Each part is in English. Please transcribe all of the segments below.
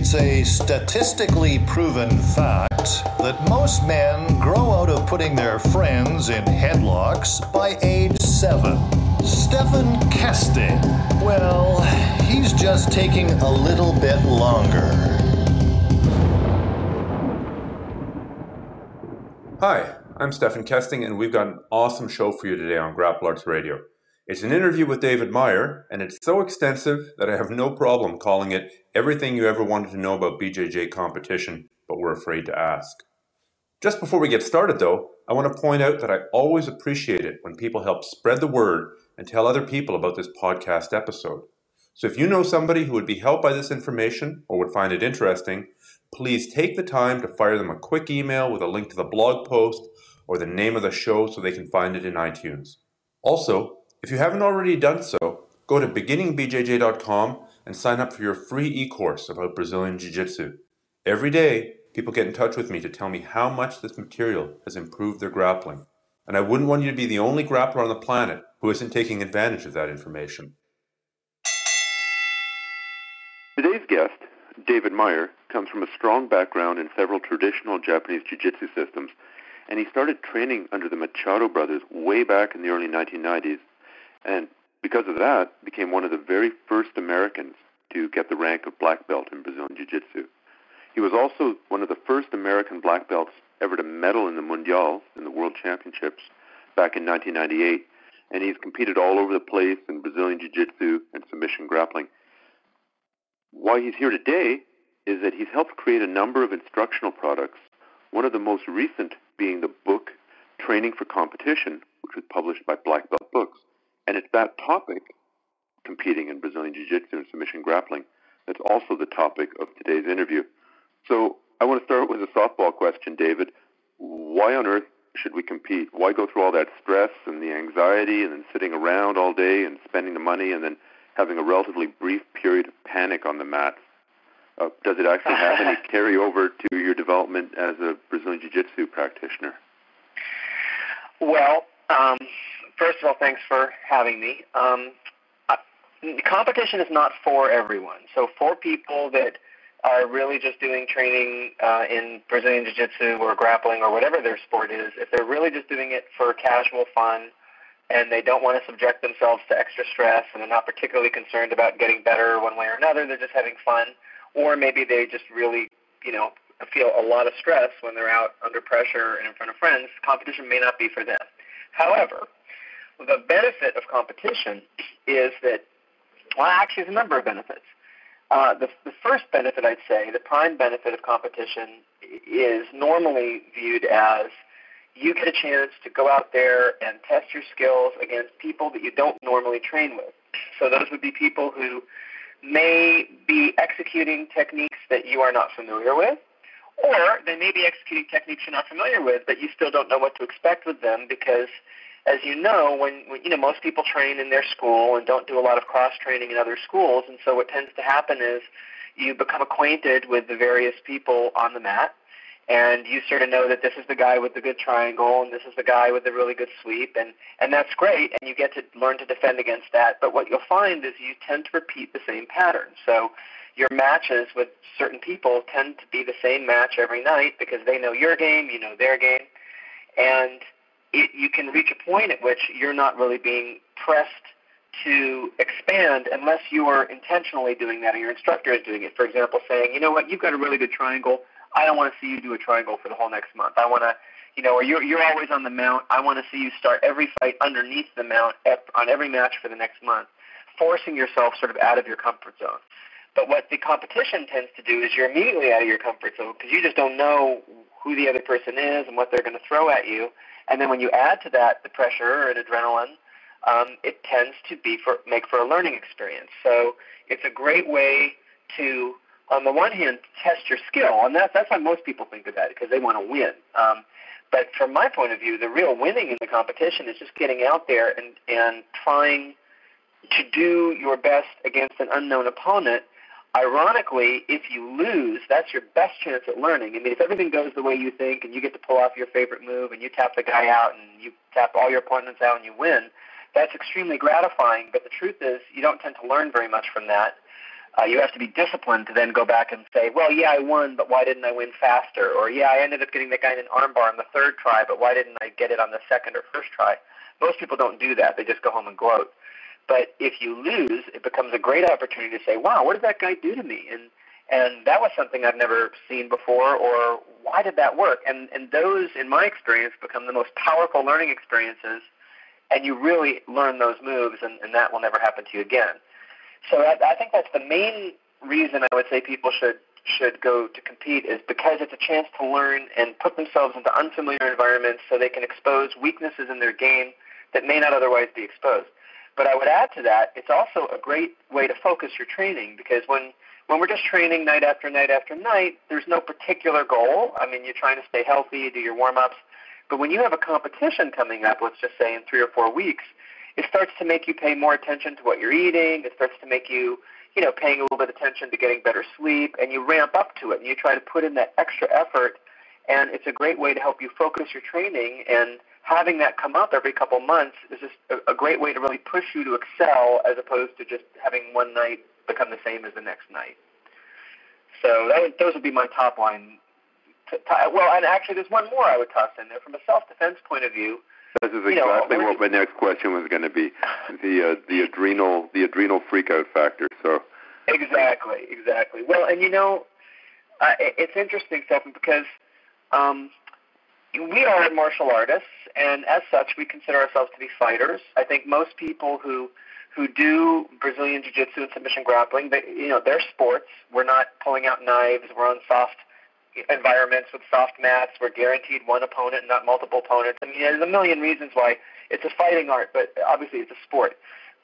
It's a statistically proven fact that most men grow out of putting their friends in headlocks by age 7. Stephan Kesting, well, he's just taking a little bit longer. Hi, I'm Stephan Kesting, and we've got an awesome show for you today on Grapple Arts Radio. It's an interview with David Meyer, and it's so extensive that I have no problem calling it everything you ever wanted to know about BJJ competition, but were afraid to ask. Just before we get started, though, I want to point out that I always appreciate it when people help spread the word and tell other people about this podcast episode. So if you know somebody who would be helped by this information or would find it interesting, please take the time to fire them a quick email with a link to the blog post or the name of the show so they can find it in iTunes. Also, if you haven't already done so, go to beginningbjj.com and sign up for your free e-course about Brazilian Jiu-Jitsu. Every day, people get in touch with me to tell me how much this material has improved their grappling. And I wouldn't want you to be the only grappler on the planet who isn't taking advantage of that information. Today's guest, David Meyer, comes from a strong background in several traditional Japanese jiu-jitsu systems, and he started training under the Machado brothers way back in the early 1990s, and because of that, became one of the very first Americans to get the rank of black belt in Brazilian jiu-jitsu. He was also one of the first American black belts ever to medal in the Mundial, in the World Championships, back in 1998, and he's competed all over the place in Brazilian jiu-jitsu and submission grappling. Why he's here today is that he's helped create a number of instructional products, one of the most recent being the book Training for Competition, which was published by Black Belt Books. And it's that topic, competing in Brazilian Jiu-Jitsu and submission grappling, that's also the topic of today's interview. So I want to start with a softball question, David. Why on earth should we compete? Why go through all that stress and the anxiety and then sitting around all day and spending the money and then having a relatively brief period of panic on the mats? Does it actually have any carryover to your development as a Brazilian Jiu-Jitsu practitioner? Well, first of all, thanks for having me. Competition is not for everyone. So for people that are really just doing training in Brazilian Jiu-Jitsu or grappling or whatever their sport is, if they're really just doing it for casual fun and they don't want to subject themselves to extra stress and they're not particularly concerned about getting better one way or another, they're just having fun, or maybe they just really, feel a lot of stress when they're out under pressure and in front of friends, competition may not be for them. However, the benefit of competition is that, well, actually there's a number of benefits. The first benefit, I'd say, the prime benefit of competition is normally viewed as you get a chance to go out there and test your skills against people that you don't normally train with. So those would be people who may be executing techniques that you are not familiar with, or they may be executing techniques you're not familiar with, but you still don't know what to expect with them because, as you know, when most people train in their school and don't do a lot of cross-training in other schools, and so what tends to happen is you become acquainted with the various people on the mat, and you sort of know that this is the guy with the good triangle and this is the guy with the really good sweep, and that's great, and you get to learn to defend against that. But what you'll find is you tend to repeat the same pattern. So your matches with certain people tend to be the same match every night because they know your game, you know their game, and you can reach a point at which you're not really being pressed to expand unless you are intentionally doing that or your instructor is doing it. For example, saying, you know what, you've got a really good triangle. I don't want to see you do a triangle for the whole next month. I want to, or you're always on the mount. I want to see you start every fight underneath the mount on every match for the next month, forcing yourself sort of out of your comfort zone. But what the competition tends to do is you're immediately out of your comfort zone because you just don't know who the other person is and what they're going to throw at you. And then when you add to that the pressure and adrenaline, it tends to make for a learning experience. So it's a great way to, on the one hand, test your skill, and that's how most people think about it because they want to win. But from my point of view, the real winning in the competition is just getting out there and trying to do your best against an unknown opponent. Ironically, if you lose, that's your best chance at learning. I mean, if everything goes the way you think and you get to pull off your favorite move and you tap the guy out and you tap all your opponents out and you win, that's extremely gratifying. But the truth is you don't tend to learn very much from that. You have to be disciplined to then go back and say, well, yeah, I won, but why didn't I win faster? Or, yeah, I ended up getting the guy in an armbar on the third try, but why didn't I get it on the second or first try? Most people don't do that. They just go home and gloat. But if you lose, it becomes a great opportunity to say, wow, what did that guy do to me? And that was something I've never seen before, or why did that work? And those, in my experience, become the most powerful learning experiences, and you really learn those moves, and that will never happen to you again. So I think that's the main reason I would say people should go to compete, is because it's a chance to learn and put themselves into unfamiliar environments so they can expose weaknesses in their game that may not otherwise be exposed. But I would add to that, it's also a great way to focus your training, because when we're just training night after night after night, there's no particular goal. I mean, you're trying to stay healthy, you do your warm-ups. But when you have a competition coming up, let's just say in 3 or 4 weeks, it starts to make you pay more attention to what you're eating. It starts to make you, paying a little bit of attention to getting better sleep, and you ramp up to it, and you try to put in that extra effort, and it's a great way to help you focus your training, and having that come up every couple months is just a great way to really push you to excel, as opposed to just having one night become the same as the next night. So those would be my top line. Well, and actually there's one more I would toss in there. From a self-defense point of view, this is exactly what my next question was going to be, the adrenal freakout factor. So exactly. Well, and it's interesting, Stephan, because we are martial artists, and as such, we consider ourselves to be fighters. I think most people who do Brazilian Jiu-Jitsu and submission grappling, they're sports. We're not pulling out knives. We're on soft environments with soft mats. We're guaranteed one opponent, not multiple opponents. I mean, there's a million reasons why it's a fighting art, but obviously it's a sport.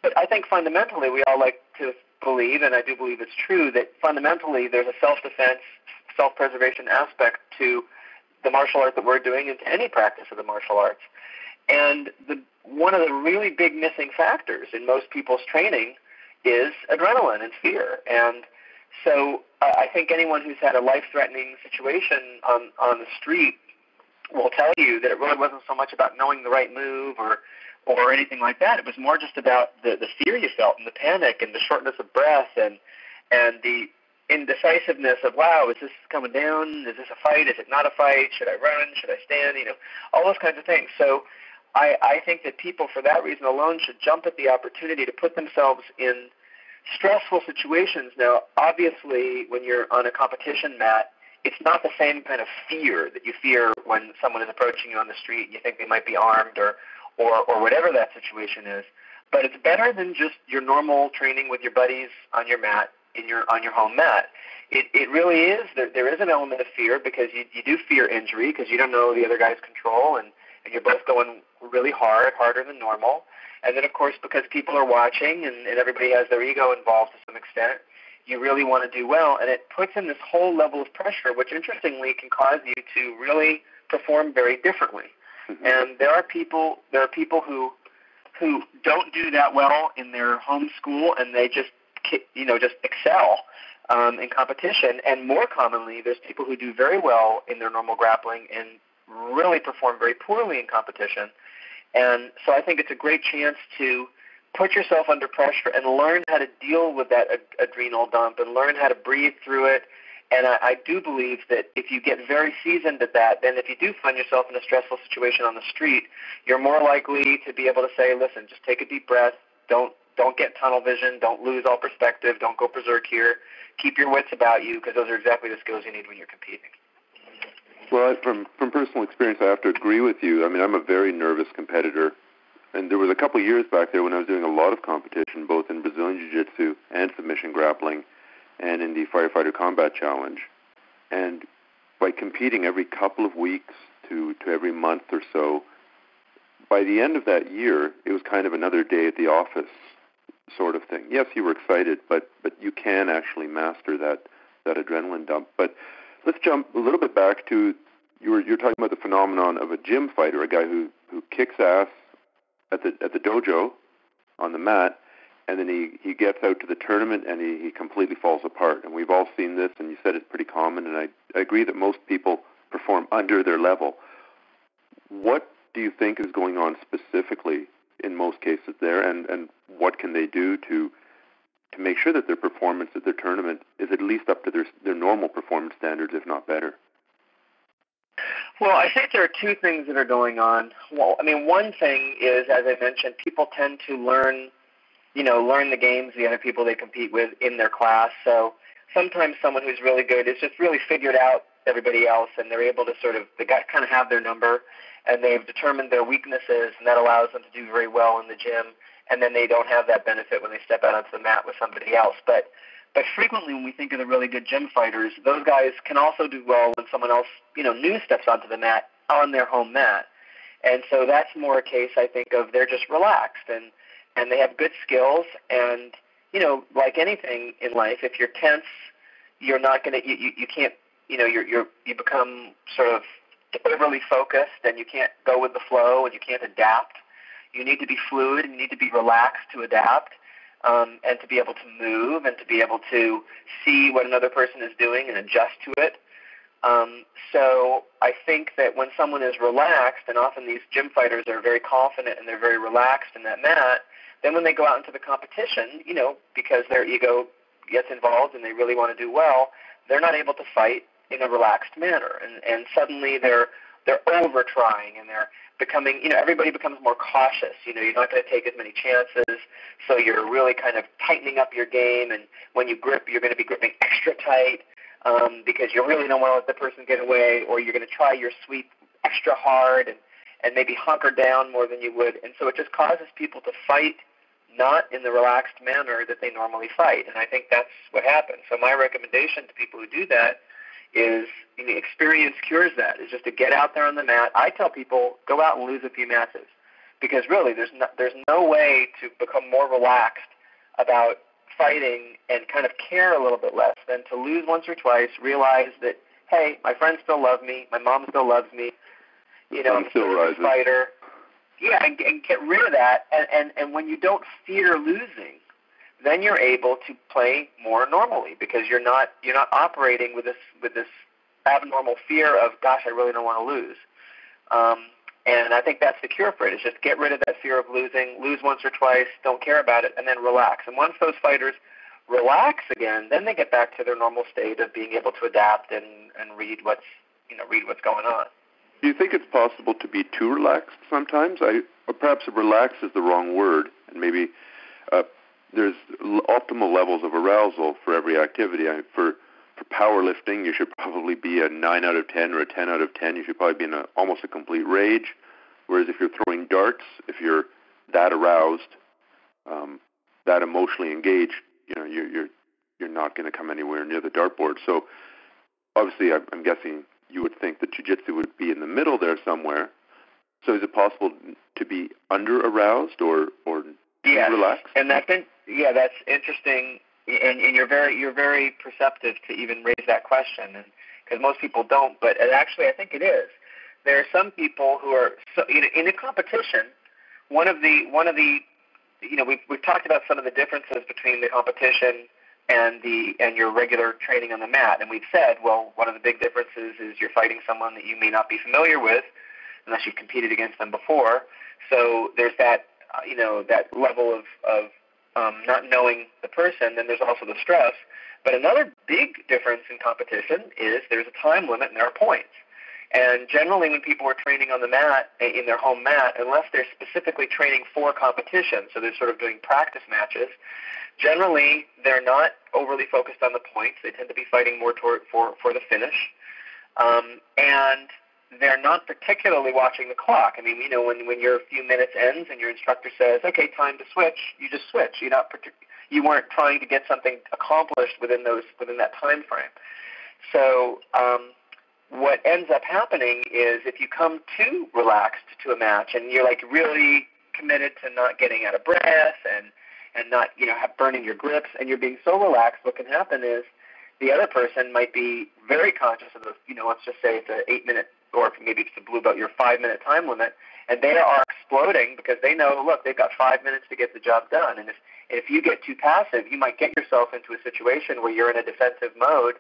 But I think fundamentally we all like to believe, and I do believe it's true, that fundamentally there's a self-defense, self-preservation aspect to the martial art that we're doing and to any practice of the martial arts. And one of the really big missing factors in most people's training is adrenaline and fear. And so I think anyone who's had a life-threatening situation on the street will tell you that it really wasn't so much about knowing the right move or anything like that. It was more just about the fear you felt and the panic and the shortness of breath and the indecisiveness of, wow, is this coming down? Is this a fight? Is it not a fight? Should I run? Should I stand? All those kinds of things. So I think that people, for that reason alone, should jump at the opportunity to put themselves in stressful situations. Now, obviously, when you're on a competition mat, it's not the same kind of fear that you fear when someone is approaching you on the street and you think they might be armed or whatever that situation is. But it's better than just your normal training with your buddies on your mat, on your home mat. It really is. There is an element of fear because you do fear injury because you don't know the other guy's control, and you're both going really hard, harder than normal. And then, of course, because people are watching and everybody has their ego involved to some extent, you really want to do well. And it puts in this whole level of pressure, which interestingly can cause you to really perform very differently. Mm-hmm. And there are people who don't do that well in their home school, and they just excel in competition. And more commonly, there's people who do very well in their normal grappling and really perform very poorly in competition. And so I think it's a great chance to put yourself under pressure and learn how to deal with that adrenal dump and learn how to breathe through it. And I do believe that if you get very seasoned at that, then if you do find yourself in a stressful situation on the street, you're more likely to be able to say, listen, just take a deep breath. Don't get tunnel vision. Don't lose all perspective. Don't go berserk here. Keep your wits about you, because those are exactly the skills you need when you're competing. Well, from personal experience, I have to agree with you. I mean, I'm a very nervous competitor. And there was a couple of years back there when I was doing a lot of competition, both in Brazilian Jiu-Jitsu and submission grappling, and in the Firefighter Combat Challenge. And by competing every couple of weeks to every month or so, by the end of that year, it was kind of another day at the office sort of thing. Yes, you were excited, but you can actually master that adrenaline dump. But let's jump a little bit back to, you're talking about the phenomenon of a gym fighter, a guy who kicks ass at the dojo on the mat, and then he gets out to the tournament and he completely falls apart. And we've all seen this, and you said it's pretty common, and I agree that most people perform under their level. What do you think is going on specifically in most cases there, and what can they do to to make sure that their performance at their tournament is at least up to their normal performance standards, if not better? Well, I think there are two things that are going on. Well, I mean, one thing is, as I mentioned, people tend to learn the games, the other people they compete with in their class. So sometimes someone who's really good is just really figured out everybody else, and they're able to they kind of have their number, and they've determined their weaknesses, and that allows them to do very well in the gym, and then they don't have that benefit when they step out onto the mat with somebody else. But frequently when we think of the really good gym fighters, those guys can also do well when someone else, new steps onto the mat on their home mat. And so that's more a case, I think, of they're just relaxed and they have good skills. And, like anything in life, if you're tense, you're not going to, you can't, you become sort of overly focused, and you can't go with the flow, and you can't adapt. You need to be fluid, and you need to be relaxed to adapt, and to be able to move, and to be able to see what another person is doing and adjust to it. So I think that when someone is relaxed, and often these gym fighters are very confident and they're very relaxed in that mat, then when they go out into the competition, because their ego gets involved and they really want to do well, they're not able to fight in a relaxed manner. And suddenly they're over trying, and they're becoming, everybody becomes more cautious. You're not going to take as many chances, so you're really kind of tightening up your game, and when you grip, you're going to be gripping extra tight because you really don't want to let the person get away, or you're going to try your sweep extra hard and maybe hunker down more than you would. And so it just causes people to fight not in the relaxed manner that they normally fight, and I think that's what happens. So my recommendation to people who do that is, experience cures that, is just to get out there on the mat. I tell people, go out and lose a few matches, because really there's no way to become more relaxed about fighting and kind of care a little bit less than to lose once or twice, realize that, hey, my friends still love me, my mom still loves me, I'm still a fighter. Yeah, and get rid of that, and when you don't fear losing, then you're able to play more normally, because you're not operating with this abnormal fear of, gosh, I really don't want to lose. And I think that's the cure for it, is just get rid of that fear of losing, lose once or twice, don't care about it, and then relax. And once those fighters relax again, then they get back to their normal state of being able to adapt and read what's going on. Do you think it's possible to be too relaxed sometimes? Or perhaps relax is the wrong word, and maybe there's optimal levels of arousal for every activity. For powerlifting, you should probably be a 9 out of 10 or a 10 out of 10. You should probably be in almost a complete rage. Whereas if you're throwing darts, if you're that aroused, that emotionally engaged, you're not going to come anywhere near the dartboard. So obviously, I'm guessing you would think that jiu-jitsu would be in the middle there somewhere. So is it possible to be under-aroused or relaxed? And that's interesting, and you're very perceptive to even raise that question, because most people don't. But actually, I think it is. There are some people who are in a competition. One of the we've talked about some of the differences between the competition and your regular training on the mat, and we've said, well, one of the big differences is you're fighting someone that you may not be familiar with unless you've competed against them before. So there's that that level of not knowing the person. Then there's also the stress. But another big difference in competition is there's a time limit and there are points. And generally when people are training on the mat, in their home mat, unless they're specifically training for competition, so they're sort of doing practice matches, generally they're not overly focused on the points. They tend to be fighting more for the finish. And they're not particularly watching the clock. I mean, when your few minutes ends and your instructor says, okay, time to switch, you just switch. You weren't trying to get something accomplished within that time frame. So what ends up happening is if you come too relaxed to a match and you're like really committed to not getting out of breath and not burning your grips, and you're being so relaxed, what can happen is the other person might be very conscious of the, let's just say it's an 8-minute, or maybe it's the blue belt, your 5-minute time limit, and they are exploding because they know, look, they've got 5 minutes to get the job done. And if you get too passive, you might get yourself into a situation where you're in a defensive mode,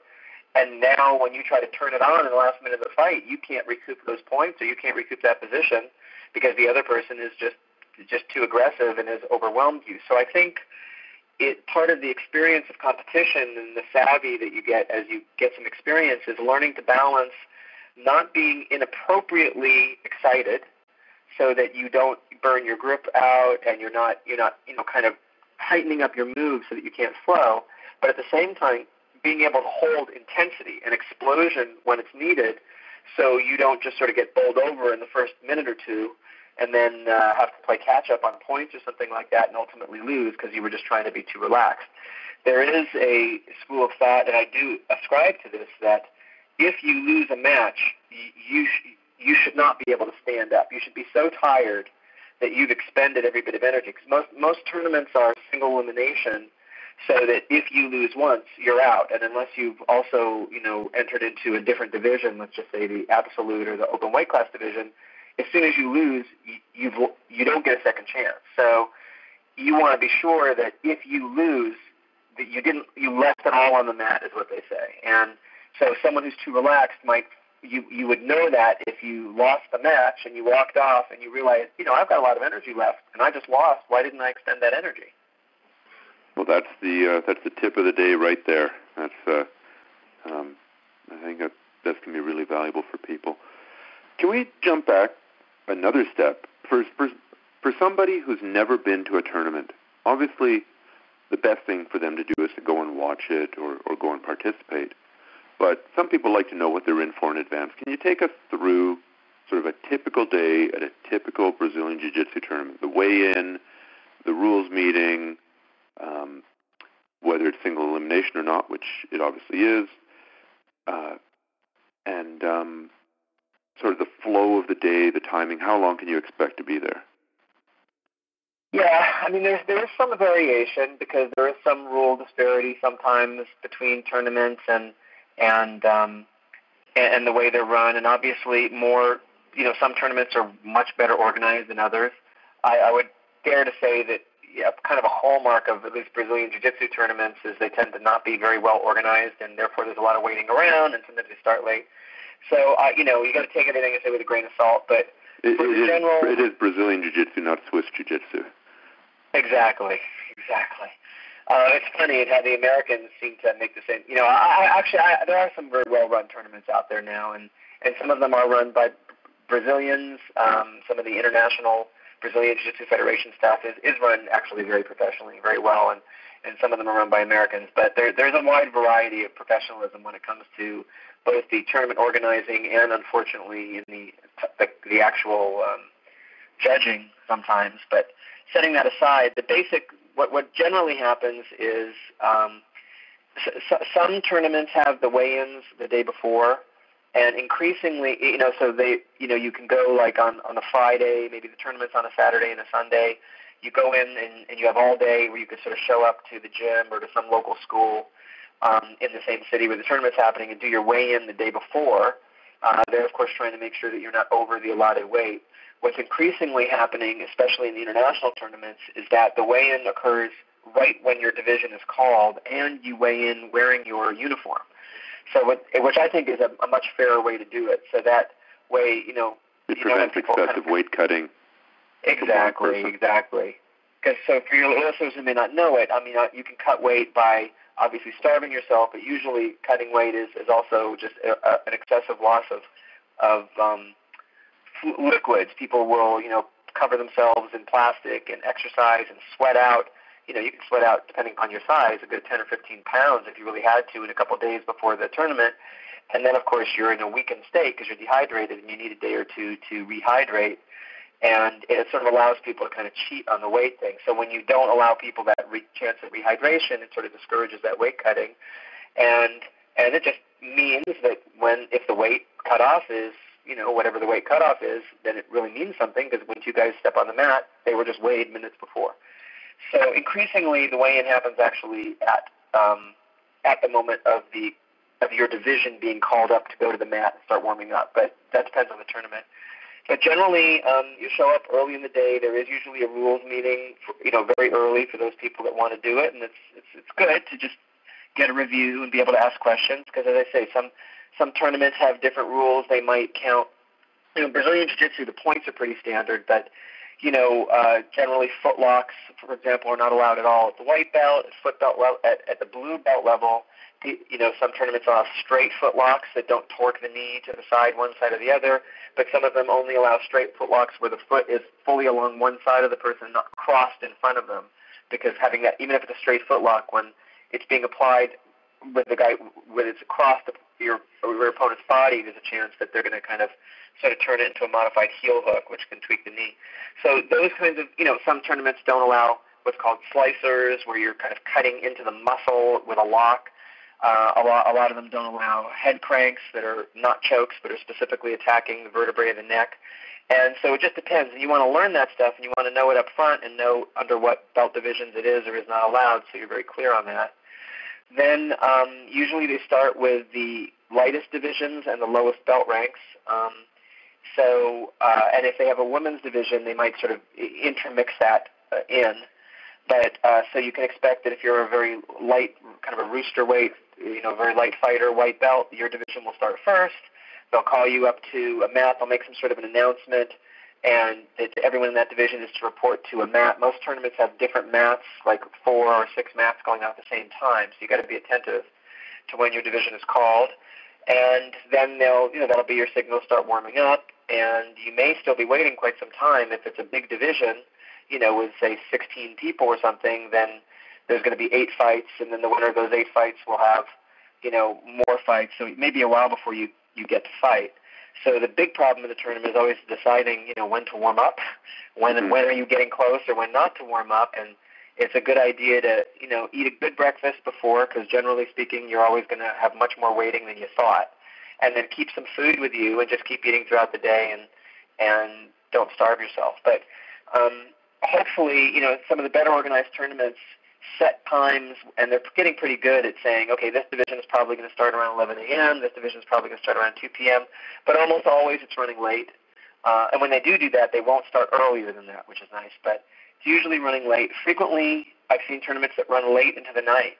and now when you try to turn it on in the last minute of the fight, you can't recoup those points, or you can't recoup that position because the other person is just too aggressive and has overwhelmed you. So I think part of the experience of competition and the savvy that you get as you get some experience is learning to balance not being inappropriately excited so that you don't burn your grip out and you're not kind of tightening up your moves so that you can't flow, but at the same time being able to hold intensity and explosion when it's needed so you don't just sort of get bowled over in the first minute or two and then have to play catch-up on points or something like that and ultimately lose because you were just trying to be too relaxed. There is a school of thought, and I do ascribe to this, that if you lose a match, you should not be able to stand up. You should be so tired that you've expended every bit of energy. Because most tournaments are single elimination, so that if you lose once, you're out. And unless you've also, entered into a different division, let's just say the absolute or the open weight class division, as soon as you lose, you don't get a second chance. So you want to be sure that if you lose, that you left it all on the mat, is what they say. And so someone who's too relaxed you would know that if you lost the match and you walked off and you realized, I've got a lot of energy left and I just lost. Why didn't I extend that energy? Well, that's the tip of the day right there. That's I think that can be really valuable for people. Can we jump back another step? For somebody who's never been to a tournament, obviously the best thing for them to do is to go and watch it or go and participate. But some people like to know what they're in for in advance. Can you take us through sort of a typical day at a typical Brazilian Jiu-Jitsu tournament? The weigh-in, the rules meeting, whether it's single elimination or not, which it obviously is, and sort of the flow of the day, the timing. How long can you expect to be there? Yeah, I mean, there is some variation because there is some rule disparity sometimes between tournaments and the way they're run, and obviously more, some tournaments are much better organized than others. I would dare to say that kind of a hallmark of at least Brazilian Jiu-Jitsu tournaments is they tend to not be very well organized, and therefore there's a lot of waiting around, and sometimes they start late. So, you got to take everything I say with a grain of salt, but it is Brazilian Jiu-Jitsu, not Swiss Jiu-Jitsu. Exactly. It's funny how the Americans seem to make the same. There are some very well-run tournaments out there now, and some of them are run by Brazilians. Some of the international Brazilian Jiu-Jitsu Federation staff is run actually very professionally, very well, and some of them are run by Americans. But there's a wide variety of professionalism when it comes to both the tournament organizing and, unfortunately, in the actual judging sometimes. But setting that aside, the basic what generally happens is some tournaments have the weigh-ins the day before, and increasingly, so you can go like on a Friday, maybe the tournament's on a Saturday and a Sunday. You go in and you have all day where you can sort of show up to the gym or to some local school in the same city where the tournament's happening and do your weigh-in the day before. They're, of course, trying to make sure that you're not over the allotted weight. What's increasingly happening, especially in the international tournaments, is that the weigh-in occurs right when your division is called, and you weigh in wearing your uniform. So, which I think is a much fairer way to do it. So that way, it prevents excessive weight cutting. Exactly. Because for your listeners who may not know it, you can cut weight by obviously starving yourself, but usually cutting weight is also just an excessive loss of liquids. People will, cover themselves in plastic and exercise and sweat out. You can sweat out, depending on your size, a good 10 or 15 pounds if you really had to in a couple of days before the tournament. And then, of course, you're in a weakened state because you're dehydrated and you need a day or two to rehydrate. And it sort of allows people to kind of cheat on the weight thing. So when you don't allow people that chance of rehydration, it sort of discourages that weight cutting. And it just means that if the weight cutoff is, whatever the weight cutoff is, then it really means something, because when two guys step on the mat, they were just weighed minutes before. So increasingly, the weigh-in happens actually at the moment of your division being called up to go to the mat and start warming up. But that depends on the tournament. But generally, you show up early in the day. There is usually a rules meeting, very early for those people that want to do it, and it's good to just get a review and be able to ask questions, because, as I say, some tournaments have different rules. They might count. Brazilian Jiu-Jitsu, the points are pretty standard, but Generally foot locks, for example, are not allowed at all at the white belt, at the blue belt level. Some tournaments allow straight foot locks that don't torque the knee to the side, one side or the other, but some of them only allow straight foot locks where the foot is fully along one side of the person, not crossed in front of them, because having that, even if it's a straight foot lock, when it's being applied when it's across your opponent's body, there's a chance that they're going to kind of sort of turn it into a modified heel hook, which can tweak the knee. So those kinds of, some tournaments don't allow what's called slicers, where you're kind of cutting into the muscle with a lock. A lot of them don't allow head cranks that are not chokes, but are specifically attacking the vertebrae of the neck. And so it just depends. And you want to learn that stuff, and you want to know it up front and know under what belt divisions it is or is not allowed, so you're very clear on that. Then usually they start with the lightest divisions and the lowest belt ranks. And if they have a women's division, they might sort of intermix that in. But so you can expect that if you're a very light, kind of a rooster weight, very light fighter, white belt, your division will start first. They'll call you up to a mat. They'll make some sort of an announcement, and everyone in that division is to report to a mat. Most tournaments have different mats, like 4 or 6 mats going out at the same time. So you got to be attentive to when your division is called. And then that'll be your signal to start warming up. And you may still be waiting quite some time. If it's a big division, with say 16 people or something, then there's going to be 8 fights, and then the winner of those 8 fights will have, more fights. So it may be a while before you get to fight. So the big problem in the tournament is always deciding, when to warm up, when are you getting close or when not to warm up. And it's a good idea to, eat a good breakfast before, because generally speaking, you're always going to have much more waiting than you thought. And then keep some food with you and just keep eating throughout the day and don't starve yourself. But hopefully, some of the better organized tournaments set times, and they're getting pretty good at saying, okay, this division is probably going to start around 11 a.m., this division is probably going to start around 2 p.m., but almost always it's running late. And when they do that, they won't start earlier than that, which is nice, but it's usually running late. Frequently, I've seen tournaments that run late into the night.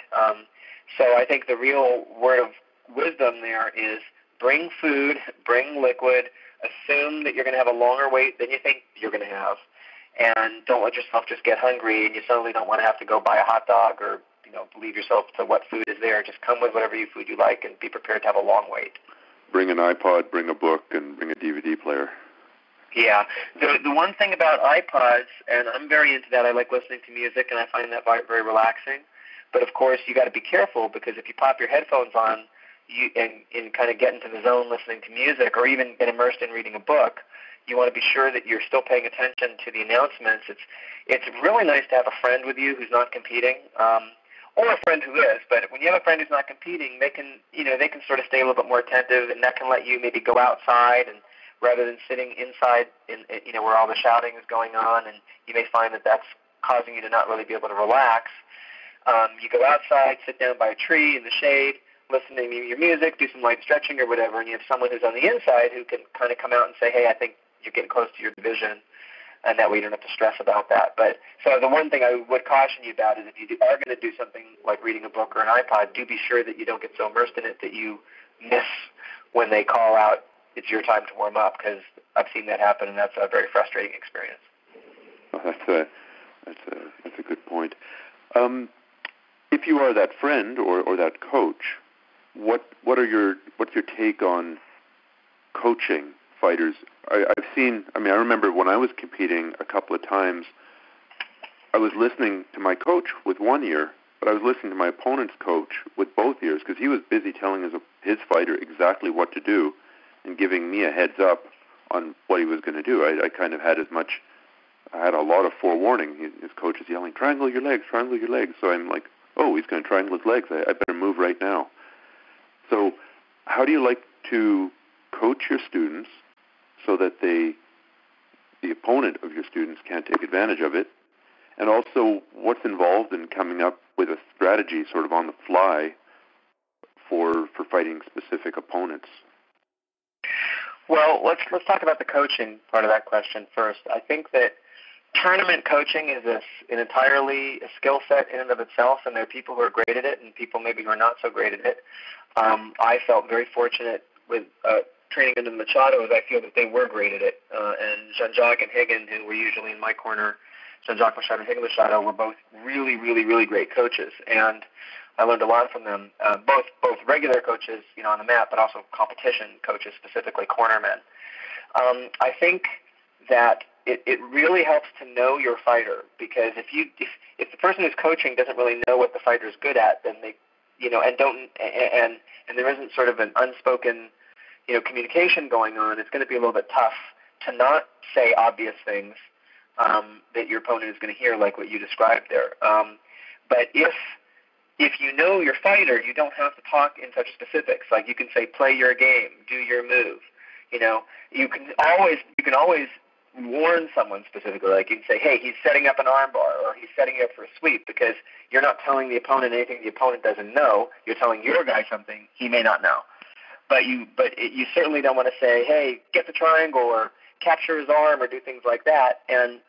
So I think the real word of wisdom there is bring food, bring liquid, assume that you're going to have a longer wait than you think you're going to have, and don't let yourself just get hungry and you suddenly don't want to have to go buy a hot dog or, believe yourself to what food is there. Just come with whatever food you like and be prepared to have a long wait. Bring an iPod, bring a book, and bring a DVD player. Yeah. The one thing about iPods, and I'm very into that, I like listening to music and I find that very relaxing. But of course, you got to be careful, because if you pop your headphones on and kind of get into the zone listening to music, or even get immersed in reading a book, you want to be sure that you're still paying attention to the announcements. It's really nice to have a friend with you who's not competing, or a friend who is. But when you have a friend who's not competing, they can sort of stay a little bit more attentive, and that can let you maybe go outside, and rather than sitting inside where all the shouting is going on, and you may find that that's causing you to not really be able to relax. You go outside, sit down by a tree in the shade, listen to your music, do some light stretching or whatever, and you have someone who's on the inside who can kind of come out and say, hey, I think you're getting close to your division, and that way you don't have to stress about that. But so the one thing I would caution you about is if you are going to do something like reading a book or an iPod, do be sure that you don't get so immersed in it that you miss when they call out, it's your time to warm up, because I've seen that happen, and that's a very frustrating experience. Oh, that's a good point. If you are that friend or that coach, what's your take on coaching fighters? I remember when I was competing a couple of times, I was listening to my coach with one ear, but I was listening to my opponent's coach with both ears, because he was busy telling his fighter exactly what to do and giving me a heads up on what he was going to do. I kind of had I had a lot of forewarning. His coach is yelling, triangle your legs. So I'm like, oh, he's going to triangle his legs. I better move right now. So how do you like to coach your students so that the opponent of your students can't take advantage of it? And also, what's involved in coming up with a strategy sort of on the fly for fighting specific opponents? Well, let's talk about the coaching part of that question first. I think that tournament coaching is an entirely a skill set in and of itself, and there are people who are great at it and people maybe who are not so great at it. I felt very fortunate with training under the Machados, I feel that they were great at it. And Jean-Jacques and Higgin, who were usually in my corner, Jean-Jacques Machado and Higgin Machado, were both really, really, really great coaches. And I learned a lot from them, both regular coaches, on the mat, but also competition coaches, specifically cornermen. I think that it really helps to know your fighter, because if the person who's coaching doesn't really know what the fighter is good at, then they, and there isn't sort of an unspoken, communication going on, it's going to be a little bit tough to not say obvious things that your opponent is going to hear, like what you described there. But if you know your fighter, you don't have to talk in such specifics. Like, you can say, play your game, do your move. You can always warn someone specifically. Like, you can say, hey, he's setting up an armbar, or he's setting you up for a sweep, because you're not telling the opponent anything the opponent doesn't know. You're telling your guy something he may not know. But you certainly don't want to say, hey, get the triangle, or capture his arm, or do things like that. And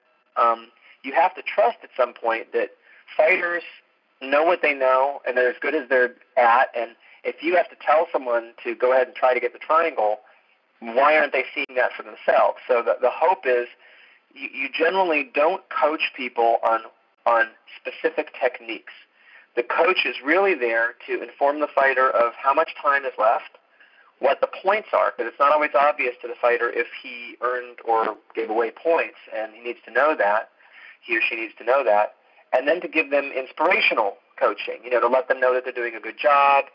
you have to trust at some point that fighters know what they know, and they're as good as they're at. And if you have to tell someone to go ahead and try to get the triangle, why aren't they seeing that for themselves? So the hope is you generally don't coach people on specific techniques. The coach is really there to inform the fighter of how much time is left, what the points are, because it's not always obvious to the fighter if he earned or gave away points, and he needs to know that. He or she needs to know that. And then to give them inspirational coaching, to let them know that they're doing a good job.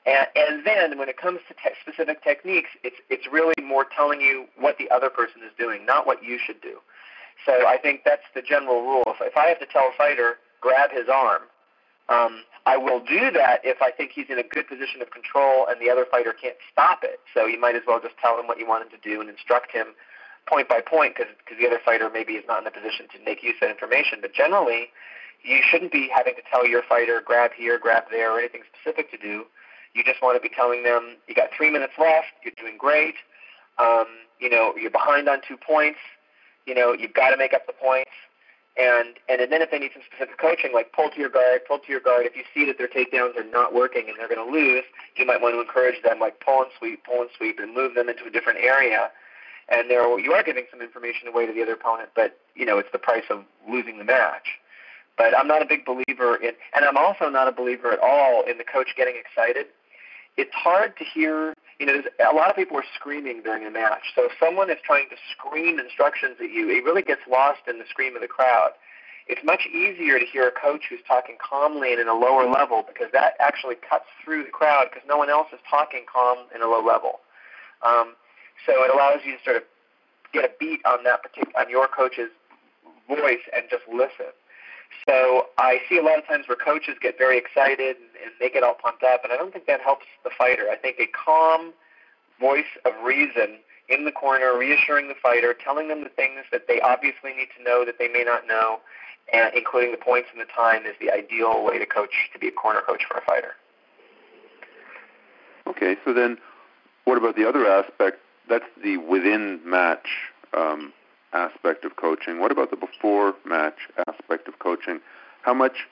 And then when it comes to specific techniques, it's really more telling you what the other person is doing, not what you should do. So I think that's the general rule. If I have to tell a fighter, grab his arm, I will do that if I think he's in a good position of control and the other fighter can't stop it. So you might as well just tell him what you want him to do and instruct him point by point, because the other fighter maybe is not in a position to make use of that information. But generally, you shouldn't be having to tell your fighter, grab here, grab there, or anything specific to do. You just want to be telling them, you got 3 minutes left, you're doing great, you're behind on 2 points, you've got to make up the points. And then if they need some specific coaching, like pull to your guard. If you see that their takedowns are not working and they're going to lose, you might want to encourage them, like pull and sweep, and move them into a different area. And you are giving some information away to the other opponent, but, it's the price of losing the match. But I'm not a big believer and I'm also not a believer at all in the coach getting excited. It's hard to hear, a lot of people are screaming during a match. So if someone is trying to scream instructions at you, it really gets lost in the scream of the crowd. It's much easier to hear a coach who's talking calmly and in a lower level, because that actually cuts through the crowd, because no one else is talking calm in a low level. So it allows you to sort of get a beat on on your coach's voice and just listen. So I see a lot of times where coaches get very excited and they get all pumped up, and I don't think that helps the fighter. I think a calm voice of reason in the corner, reassuring the fighter, telling them the things that they obviously need to know that they may not know, and including the points and the time, is the ideal way to be a corner coach for a fighter. Okay, so then what about the other aspect? That's the within-match aspect of coaching. What about the before-match aspect of coaching? How much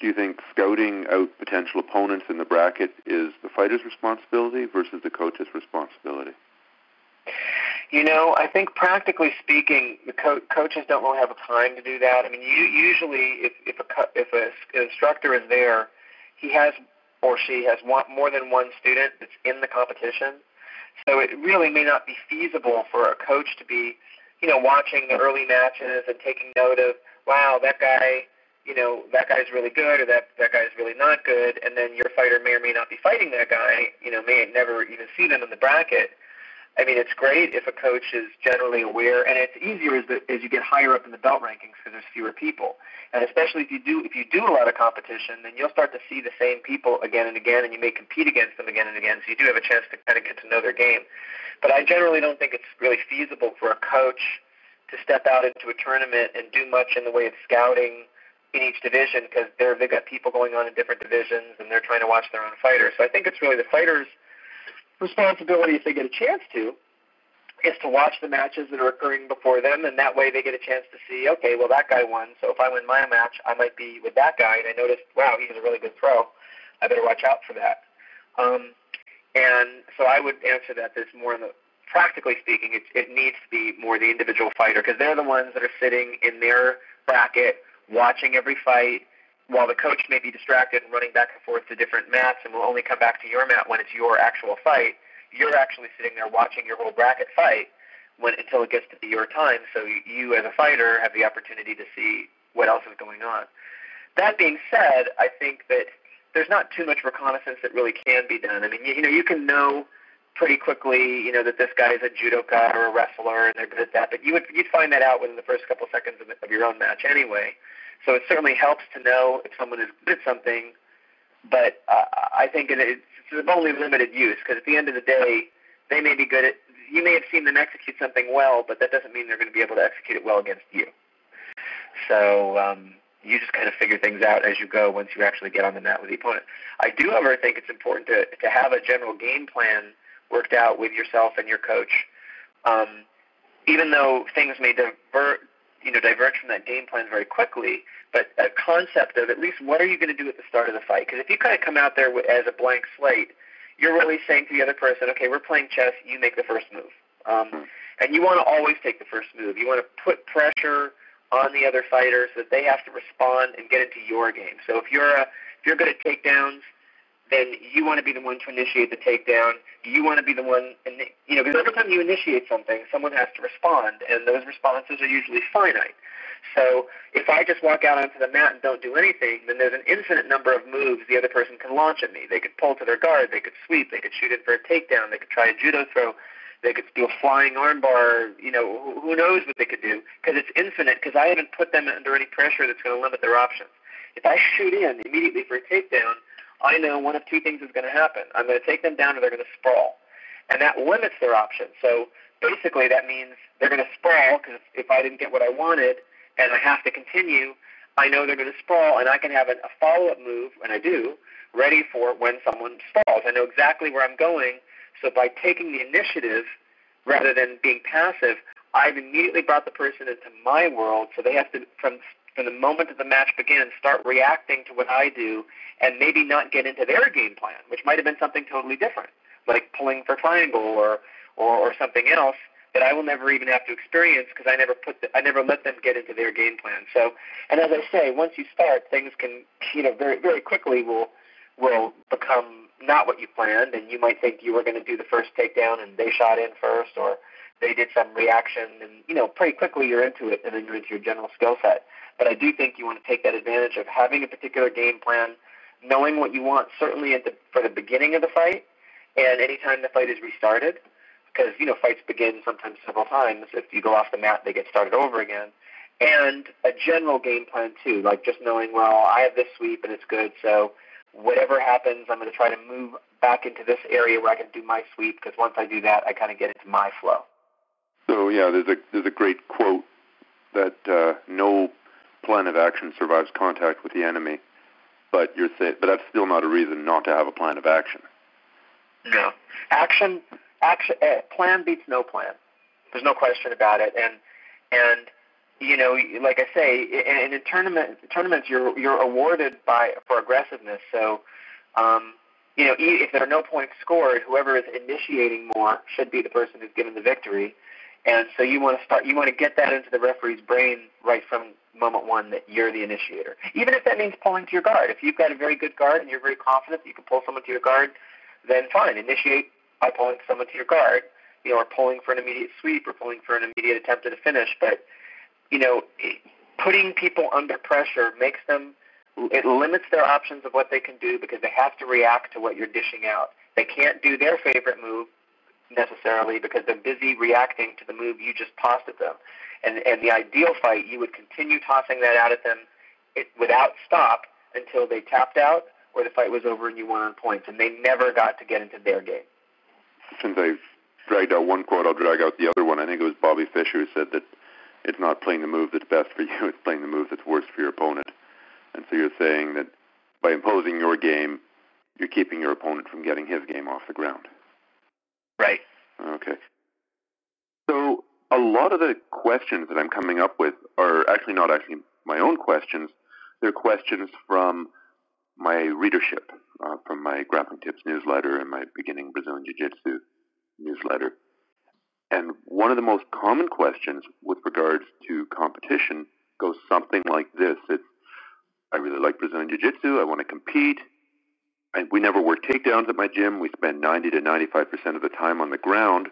do you think scouting out potential opponents in the bracket is the fighter's responsibility versus the coach's responsibility? I think practically speaking, the coaches don't really have time to do that. I mean, usually if an instructor is there, he has or she has more than one student that's in the competition. So it really may not be feasible for a coach to be watching the early matches and taking note of, wow, that guy's really good, or that guy's really not good, and then your fighter may or may not be fighting that guy, may never even see them in the bracket. I mean, it's great if a coach is generally aware, and it's easier as you get higher up in the belt rankings because there's fewer people. And especially if you do a lot of competition, then you'll start to see the same people again and again, and you may compete against them again and again, so you do have a chance to kind of get to know their game. But I generally don't think it's really feasible for a coach to step out into a tournament and do much in the way of scouting in each division, because they've got people going on in different divisions, and they're trying to watch their own fighters. So I think it's really the fighter's responsibility, if they get a chance to, is to watch the matches that are occurring before them, and that way they get a chance to see, okay, well, that guy won, so if I win my match, I might be with that guy, and I noticed, wow, he has a really good throw. I better watch out for that. And so I would answer that there's more practically speaking, it needs to be more the individual fighter, because they're the ones that are sitting in their bracket watching every fight, while the coach may be distracted and running back and forth to different mats and will only come back to your mat when it's your actual fight. You're actually sitting there watching your whole bracket fight until it gets to be your time, so you as a fighter have the opportunity to see what else is going on. That being said, I think that there's not too much reconnaissance that really can be done. I mean, you can know pretty quickly, that this guy is a judoka or a wrestler and they're good at that, but you'd find that out within the first couple seconds of your own match anyway. So it certainly helps to know if someone is good at something, but I think it's of only limited use, because at the end of the day, they may be good at, you may have seen them execute something well, but that doesn't mean they're going to be able to execute it well against you. So you just kind of figure things out as you go once you actually get on the mat with the opponent. I do, however, think it's important to have a general game plan worked out with yourself and your coach. Even though things may diverge from that game plan very quickly, but a concept of at least what are you going to do at the start of the fight? Because if you kind of come out there as a blank slate, you're really saying to the other person, okay, we're playing chess, you make the first move. And you want to always take the first move. You want to put pressure on the other fighter so that they have to respond and get into your game. So if you're good at takedowns, then you want to be the one to initiate the takedown. You want to be the one, because every time you initiate something, someone has to respond, and those responses are usually finite. So if I just walk out onto the mat and don't do anything, then there's an infinite number of moves the other person can launch at me. They could pull to their guard, they could sweep, they could shoot in for a takedown, they could try a judo throw, they could do a flying armbar, who knows what they could do, because it's infinite, because I haven't put them under any pressure that's going to limit their options. If I shoot in immediately for a takedown, I know one of two things is going to happen. I'm going to take them down or they're going to sprawl. And that limits their options. So basically that means they're going to sprawl, because if I didn't get what I wanted and I have to continue, I know they're going to sprawl, and I can have a follow-up move, and I do, ready for when someone sprawls. I know exactly where I'm going. So by taking the initiative rather than being passive, I've immediately brought the person into my world, so they have to, from the moment that the match begins, start reacting to what I do and maybe not get into their game plan, which might have been something totally different, like pulling for triangle or something else that I will never even have to experience, because I never let them get into their game plan. So, and as I say, once you start, things can, very, very quickly will become not what you planned, and you might think you were going to do the first takedown and they shot in first, or they did some reaction, and pretty quickly you're into it, and then you're into your general skill set. But I do think you want to take that advantage of having a particular game plan, knowing what you want certainly for the beginning of the fight, and anytime the fight is restarted, because fights begin sometimes several times. If you go off the mat, they get started over again. And a general game plan too, like just knowing, well, I have this sweep and it's good, so whatever happens, I'm going to try to move back into this area where I can do my sweep, because once I do that, I kind of get into my flow. So yeah, there's a great quote that no plan of action survives contact with the enemy, but that's still not a reason not to have a plan of action. No, action. Plan beats no plan. There's no question about it, and like I say, in tournaments, you're awarded for aggressiveness. So, if there are no points scored, whoever is initiating more should be the person who's given the victory. And so you want to get that into the referee's brain right from moment one, that you're the initiator. Even if that means pulling to your guard. If you've got a very good guard and you're very confident that you can pull someone to your guard, then fine, initiate by pulling someone to your guard, or pulling for an immediate sweep or pulling for an immediate attempt at a finish. But, putting people under pressure it limits their options of what they can do, because they have to react to what you're dishing out. They can't do their favorite move necessarily, because they're busy reacting to the move you just tossed at them. And the ideal fight, you would continue tossing that out at them without stop until they tapped out or the fight was over and you won on points, and they never got to get into their game. Since I've dragged out one quote, I'll drag out the other one. I think it was Bobby Fischer who said that it's not playing the move that's best for you, it's playing the move that's worst for your opponent. And so you're saying that by imposing your game, you're keeping your opponent from getting his game off the ground. Right. Okay. So a lot of the questions that I'm coming up with are actually not my own questions. They're questions from my readership, from my Grappling Tips newsletter and my Beginning Brazilian Jiu-Jitsu newsletter. And one of the most common questions with regards to competition goes something like this. It's, I really like Brazilian Jiu-Jitsu. I want to compete. And we never work takedowns at my gym. We spend 90 to 95% of the time on the ground,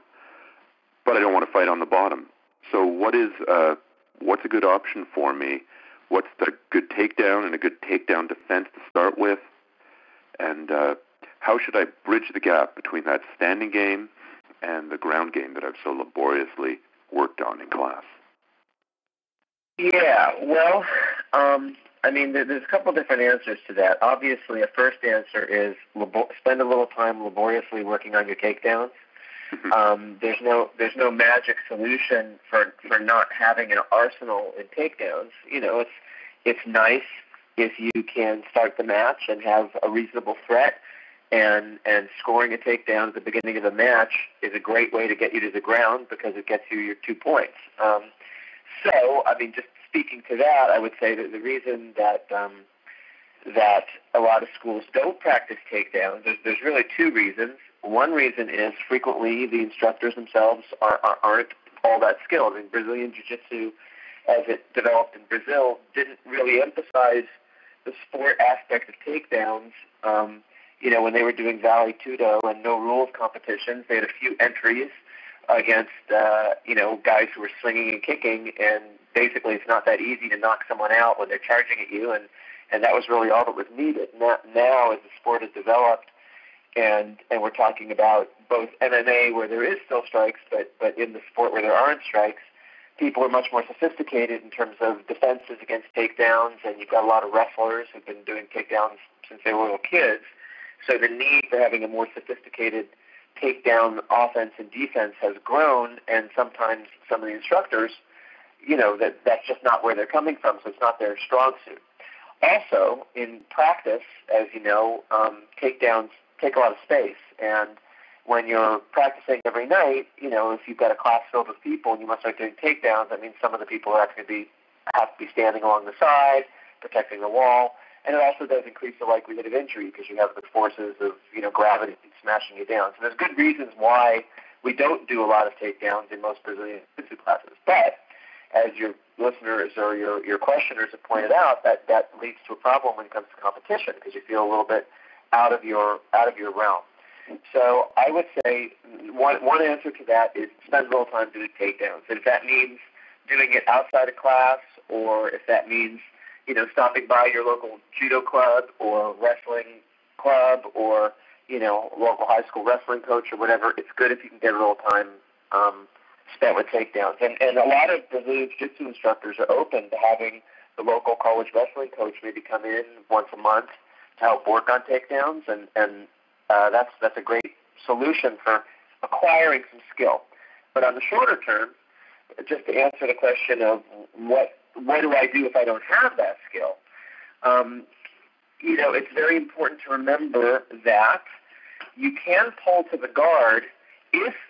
but I don't want to fight on the bottom. So what's a good option for me? What's the good takedown and a good takedown defense to start with? And how should I bridge the gap between that standing game and the ground game that I've so laboriously worked on in class? Yeah, well, there's a couple different answers to that. Obviously, a first answer is spend a little time laboriously working on your takedowns. There's no magic solution for not having an arsenal in takedowns. It's nice if you can start the match and have a reasonable threat, and scoring a takedown at the beginning of the match is a great way to get you to the ground because it gets you your 2 points. Just speaking to that, I would say that the reason that a lot of schools don't practice takedowns, there's really 2 reasons. One reason is frequently the instructors themselves aren't all that skilled. Brazilian Jiu-Jitsu, as it developed in Brazil, didn't really emphasize the sport aspect of takedowns. When they were doing Vale Tudo and no rules competitions, they had a few entries against guys who were swinging and kicking, and basically it's not that easy to knock someone out when they're charging at you, and that was really all that was needed. Now as the sport has developed, and we're talking about both MMA where there is still strikes, but in the sport where there aren't strikes, people are much more sophisticated in terms of defenses against takedowns, and you've got a lot of wrestlers who've been doing takedowns since they were little kids. So the need for having a more sophisticated takedown offense and defense has grown, and sometimes some of the instructors, that's just not where they're coming from, so it's not their strong suit. Also, in practice, as you know, takedowns take a lot of space, and when you're practicing every night, if you've got a class filled with people and you must start doing takedowns, that means some of the people are actually have to be standing along the side, protecting the wall, and it also does increase the likelihood of injury because you have the forces of gravity smashing you down. So there's good reasons why we don't do a lot of takedowns in most Brazilian Jiu-Jitsu classes. But as your listeners or your questioners have pointed out, that leads to a problem when it comes to competition because you feel a little bit out of your realm. So I would say one answer to that is spend a little time doing takedowns. And if that means doing it outside of class, or if that means stopping by your local judo club or wrestling club or local high school wrestling coach or whatever, it's good if you can get a little time spent with takedowns. And a lot of Brazilian Jiu-Jitsu instructors are open to having the local college wrestling coach maybe come in once a month to help work on takedowns, and that's a great solution for acquiring some skill. But on the shorter term, just to answer the question of what do I do if I don't have that skill, it's very important to remember that you can pull to the guard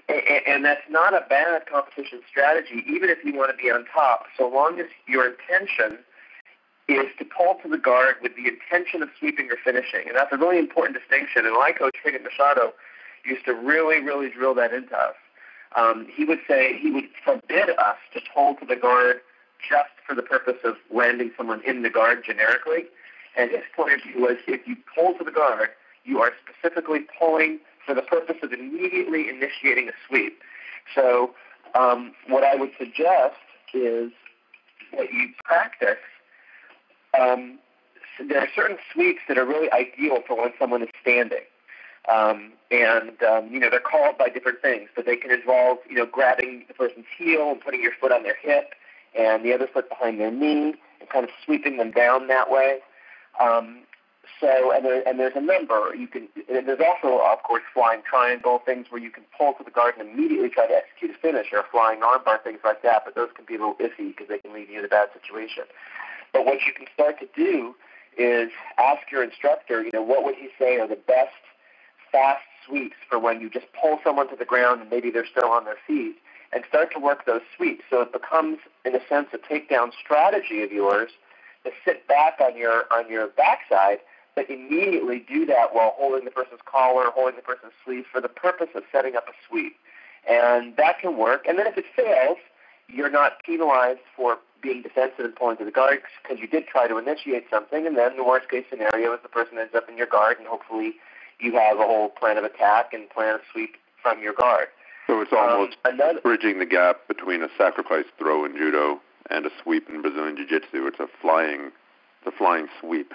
and that's not a bad competition strategy, even if you want to be on top, so long as your intention is to pull to the guard with the intention of sweeping or finishing. And that's a really important distinction. And my coach, Higgin Machado, used to really, really drill that into us. He would forbid us to pull to the guard just for the purpose of landing someone in the guard generically. And his point of view was if you pull to the guard, you are specifically pulling for the purpose of immediately initiating a sweep. So what I would suggest is that you practice. There are certain sweeps that are really ideal for when someone is standing. They're called by different things, but they can involve, grabbing the person's heel and putting your foot on their hip and the other foot behind their knee and kind of sweeping them down that way. There's a number. There's also, of course, flying triangle, things where you can pull to the guard and immediately try to execute a finish, or flying armbar, things like that, but those can be a little iffy because they can lead you in a bad situation. But what you can start to do is ask your instructor, what would he say are the best fast sweeps for when you just pull someone to the ground and maybe they're still on their feet, and start to work those sweeps. So it becomes, in a sense, a takedown strategy of yours to sit back on your backside, but immediately do that while holding the person's collar, holding the person's sleeve for the purpose of setting up a sweep. And that can work. And then if it fails, you're not penalized for being defensive and pulling to the guard because you did try to initiate something. And then the worst case scenario is the person ends up in your guard, and hopefully you have a whole plan of attack and plan of sweep from your guard. So it's almost bridging the gap between a sacrifice throw in judo and a sweep in Brazilian Jiu-Jitsu. It's a flying sweep.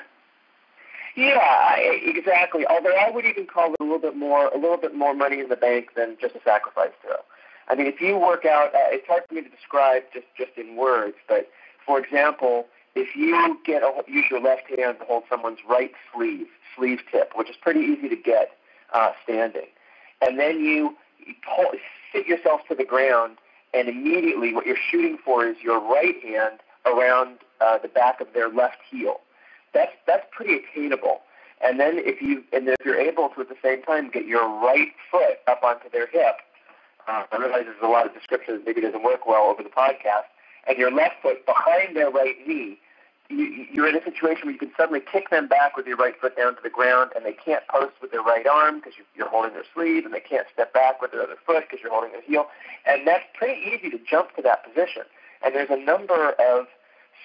Yeah, exactly. Although I would even call it a little bit more money in the bank than just a sacrifice throw. I mean, if you work out, it's hard for me to describe just in words, but for example, if you use your left hand to hold someone's right sleeve tip, which is pretty easy to get standing, and then you sit yourself to the ground, and immediately what you're shooting for is your right hand around the back of their left heel. That's pretty attainable. And then if you're able to at the same time get your right foot up onto their hip, I realize there's a lot of description that maybe doesn't work well over the podcast, and your left foot behind their right knee, you're in a situation where you can suddenly kick them back with your right foot down to the ground, and they can't post with their right arm because you're holding their sleeve, and they can't step back with their other foot because you're holding their heel. And that's pretty easy to jump to that position. And there's a number of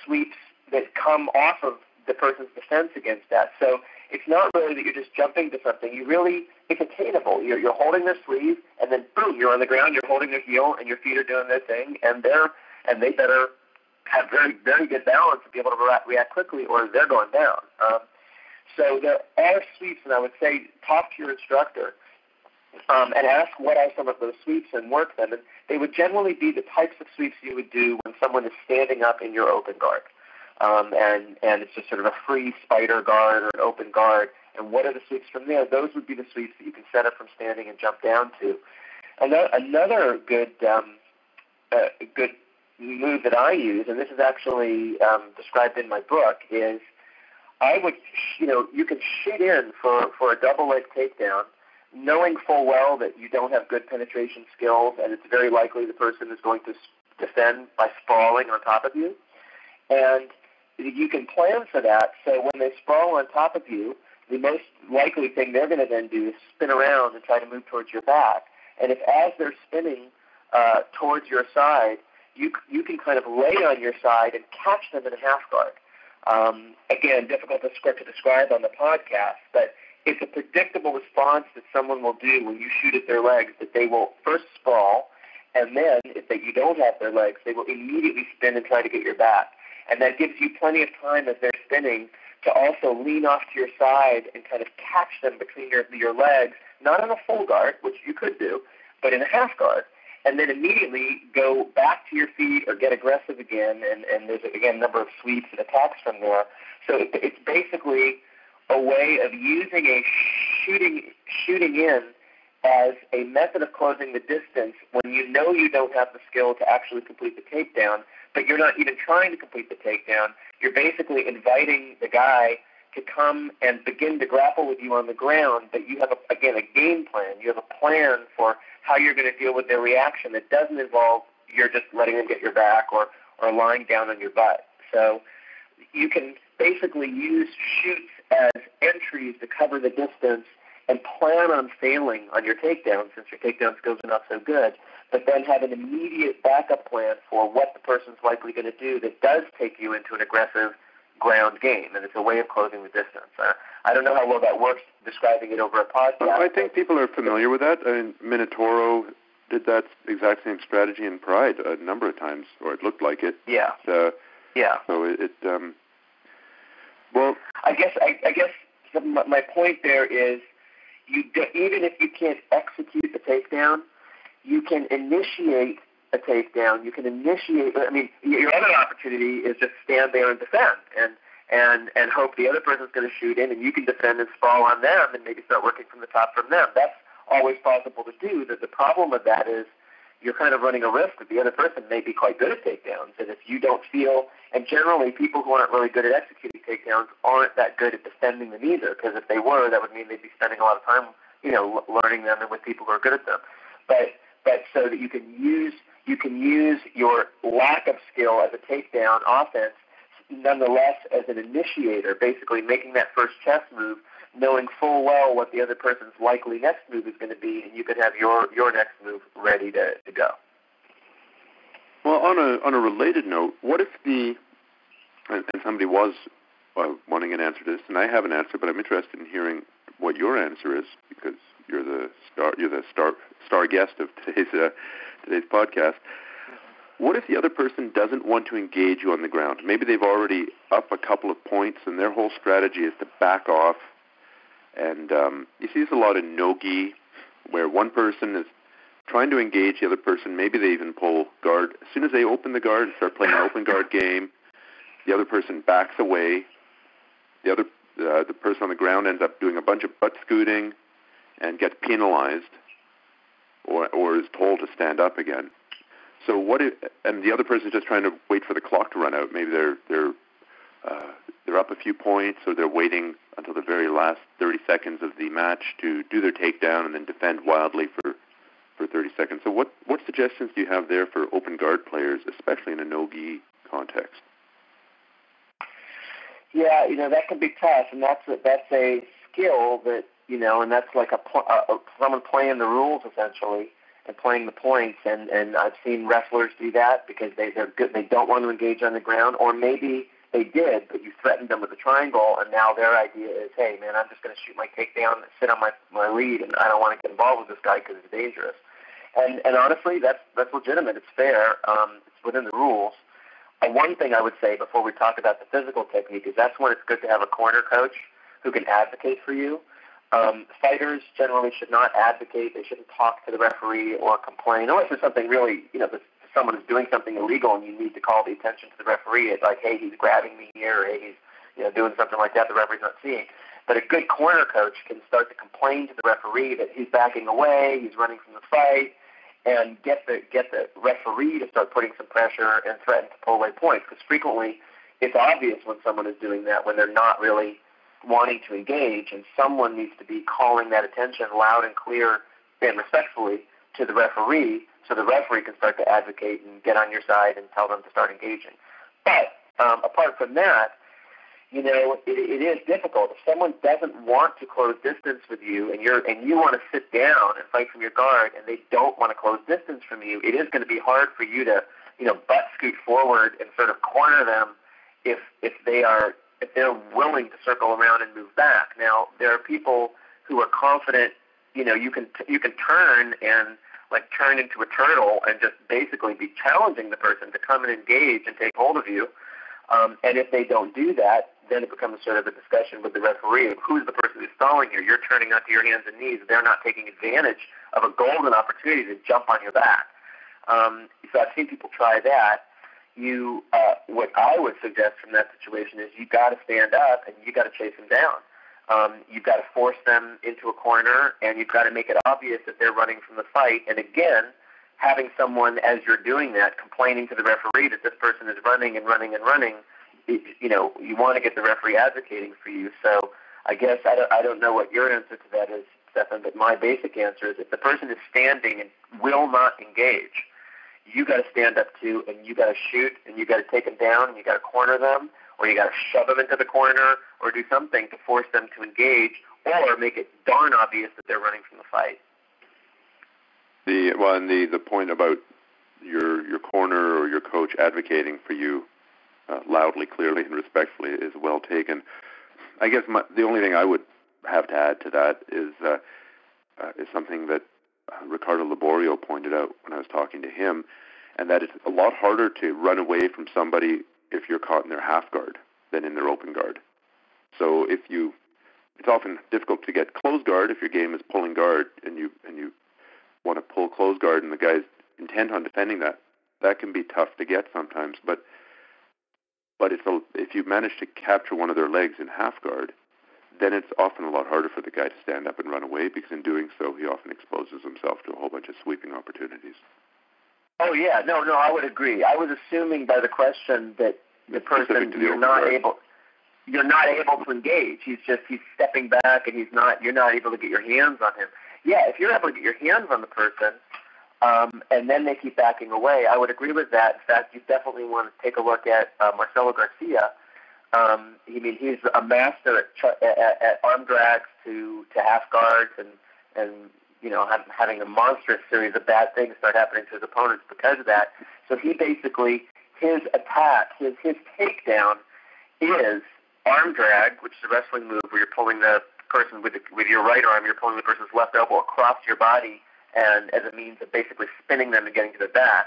sweeps that come off of the person's defense against that. So it's not really that you're just jumping to something. It's attainable. You're holding their sleeve, and then boom, you're on the ground, you're holding their heel, and your feet are doing their thing, and they better have very, very good balance to be able to react quickly, or they're going down. So there are sweeps, and I would say talk to your instructor and ask what are some of those sweeps and work them. And they would generally be the types of sweeps you would do when someone is standing up in your open guard. And it's just sort of a free spider guard or an open guard. And what are the sweeps from there? Those would be the sweeps that you can set up from standing and jump down to. Another good move that I use, and this is actually described in my book, is you can shoot in for a double leg takedown, knowing full well that you don't have good penetration skills, and it's very likely the person is going to defend by sprawling on top of you. And you can plan for that, so when they sprawl on top of you, the most likely thing they're going to then do is spin around and try to move towards your back. And if as they're spinning towards your side, you can kind of lay on your side and catch them in a half guard. Again, difficult to describe on the podcast, but it's a predictable response that someone will do when you shoot at their legs, that they will first sprawl, and then if you don't have their legs, they will immediately spin and try to get your back. And that gives you plenty of time as they're spinning to also lean off to your side and kind of catch them between your legs, not in a full guard, which you could do, but in a half guard, and then immediately go back to your feet or get aggressive again, and there's, again, a number of sweeps and attacks from there. So it's basically a way of using a shooting in as a method of closing the distance when you know you don't have the skill to actually complete the takedown, but you're not even trying to complete the takedown. You're basically inviting the guy to come and begin to grapple with you on the ground, but you have, a game plan. You have a plan for how you're going to deal with their reaction that doesn't involve you're just letting them get your back or lying down on your butt. So you can basically use shoots as entries to cover the distance and plan on failing on your takedown since your takedown skills are not so good, but then have an immediate backup plan for what the person's likely going to do that does take you into an aggressive ground game, and it's a way of closing the distance. I don't know how well that works describing it over a podcast. I think people are familiar with that. I mean, Minotauro did that exact same strategy in Pride a number of times, or it looked like it. Yeah. So well, I guess my point there is, even if you can't execute the takedown, you can initiate a takedown. You can initiate. I mean, your other opportunity is just stand there and defend, and hope the other person's going to shoot in, and you can defend and sprawl on them, and maybe start working from the top from them. That's always possible to do. That the problem with that is you're kind of running a risk that the other person may be quite good at takedowns, and if you don't feel, and generally people who aren't really good at executing takedowns aren't that good at defending them either, because if they were, that would mean they'd be spending a lot of time, learning them and with people who are good at them. But so that you can use your lack of skill as a takedown offense, nonetheless as an initiator, basically making that first chess move knowing full well what the other person's likely next move is going to be, and you could have your next move ready to go. Well, on a related note, what if and somebody was wanting an answer to this, and I have an answer, but I'm interested in hearing what your answer is, because you're the star guest of today's podcast. What if the other person doesn't want to engage you on the ground? Maybe they've already up a couple of points, and their whole strategy is to back off. And you see this a lot in no-gi, where one person is trying to engage the other person. Maybe they even pull guard. As soon as they open the guard and start playing an open guard game, the other person backs away. The person on the ground ends up doing a bunch of butt scooting and gets penalized, or is told to stand up again. So and the other person is just trying to wait for the clock to run out. Maybe they're up a few points, or they're waiting until the very last 30 seconds of the match to do their takedown and then defend wildly for 30 seconds. So what suggestions do you have there for open guard players, especially in a no-gi context? Yeah, that can be tough, and that's a skill that, and that's like someone playing the rules essentially and playing the points. And I've seen wrestlers do that because they're good. They don't want to engage on the ground, or maybe they did, but you threatened them with a triangle, and now their idea is, hey, man, I'm just going to shoot my takedown and sit on my lead, and I don't want to get involved with this guy because it's dangerous. And honestly, that's legitimate. It's fair. It's within the rules. One thing I would say before we talk about the physical technique is that's when it's good to have a corner coach who can advocate for you. Fighters generally should not advocate. They shouldn't talk to the referee or complain, unless there's something really, someone is doing something illegal and you need to call the attention to the referee. It's like, hey, he's grabbing me here, or hey, he's doing something like that the referee's not seeing. But a good corner coach can start to complain to the referee that he's backing away, he's running from the fight, and get the referee to start putting some pressure and threaten to pull away points. Because frequently it's obvious when someone is doing that, when they're not really wanting to engage, and someone needs to be calling that attention loud and clear and respectfully to the referee, so the referee can start to advocate and get on your side and tell them to start engaging. But apart from that, it is difficult. If someone doesn't want to close distance with you, and you want to sit down and fight from your guard, and they don't want to close distance from you, it is going to be hard for you to, butt scoot forward and sort of corner them if they're willing to circle around and move back. Now, there are people who are confident. You can turn and turn into a turtle and just basically be challenging the person to come and engage and take hold of you. And if they don't do that, then it becomes sort of a discussion with the referee of who's the person who's stalling you. You're turning onto your hands and knees. They're not taking advantage of a golden opportunity to jump on your back. So I've seen people try that. What I would suggest from that situation is you've got to stand up and you've got to chase them down. You've got to force them into a corner, and you've got to make it obvious that they're running from the fight. And again, having someone, as you're doing that, complaining to the referee that this person is running and running and running, you want to get the referee advocating for you. So I guess I don't know what your answer to that is, Stephan, but my basic answer is if the person is standing and will not engage, you got to stand up too, and you got to shoot, and you got to take them down, and you got to corner them, or you got to shove them into the corner, or do something to force them to engage, or make it darn obvious that they're running from the fight. The point about your corner or your coach advocating for you loudly, clearly, and respectfully is well taken. I guess the only thing I would have to add to that is something that Ricardo Laborio pointed out when I was talking to him, and that it's a lot harder to run away from somebody if you're caught in their half guard than in their open guard. So it's often difficult to get close guard if your game is pulling guard and you want to pull close guard and the guy's intent on defending that can be tough to get sometimes. But if you manage to capture one of their legs in half guard, then it's often a lot harder for the guy to stand up and run away, because in doing so, he often exposes himself to a whole bunch of sweeping opportunities. Oh, yeah. No, I would agree. I was assuming by the question that the person, you're not able to engage. He's stepping back, and you're not able to get your hands on him. Yeah, if you're able to get your hands on the person, and then they keep backing away, I would agree with that. In fact, you definitely want to take a look at Marcelo Garcia, He's a master at arm drags to half guards and having a monstrous series of bad things start happening to his opponents because of that. So he basically, his attack, his takedown is arm drag, which is a wrestling move where you're pulling the person with your right arm, you're pulling the person's left elbow across your body, and as a means of basically spinning them and getting to the back.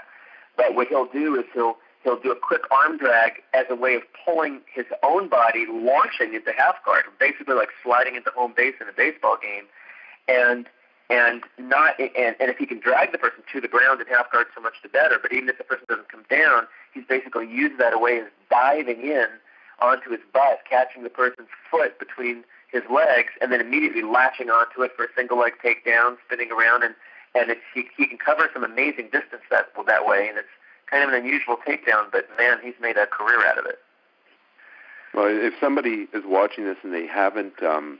But what he'll do is he'll do a quick arm drag as a way of pulling his own body, launching into half guard, basically like sliding into home base in a baseball game, and if he can drag the person to the ground in half guard, so much the better. But even if the person doesn't come down, he's basically used that away as diving in onto his butt, catching the person's foot between his legs, and then immediately latching onto it for a single leg takedown, spinning around, and he can cover some amazing distance that way, and it's kind of an unusual takedown, but man, he's made a career out of it. Well, if somebody is watching this and they haven't seen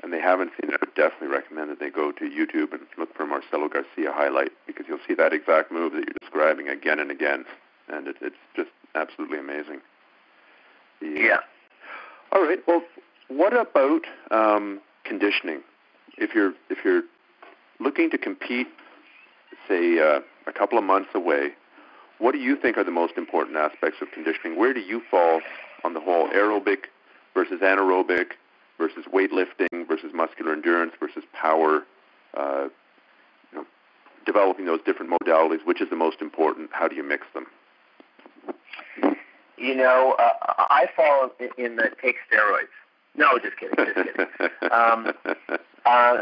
it, I would definitely recommend that they go to YouTube and look for Marcelo Garcia highlight, because you'll see that exact move that you're describing again and again, and it's just absolutely amazing. Yeah. All right. Well, what about conditioning? If you're looking to compete, say a couple of months away, what do you think are the most important aspects of conditioning? Where do you fall on the whole aerobic versus anaerobic versus weightlifting versus muscular endurance versus power? Developing those different modalities, which is the most important? How do you mix them? I fall in the take steroids. No, just kidding.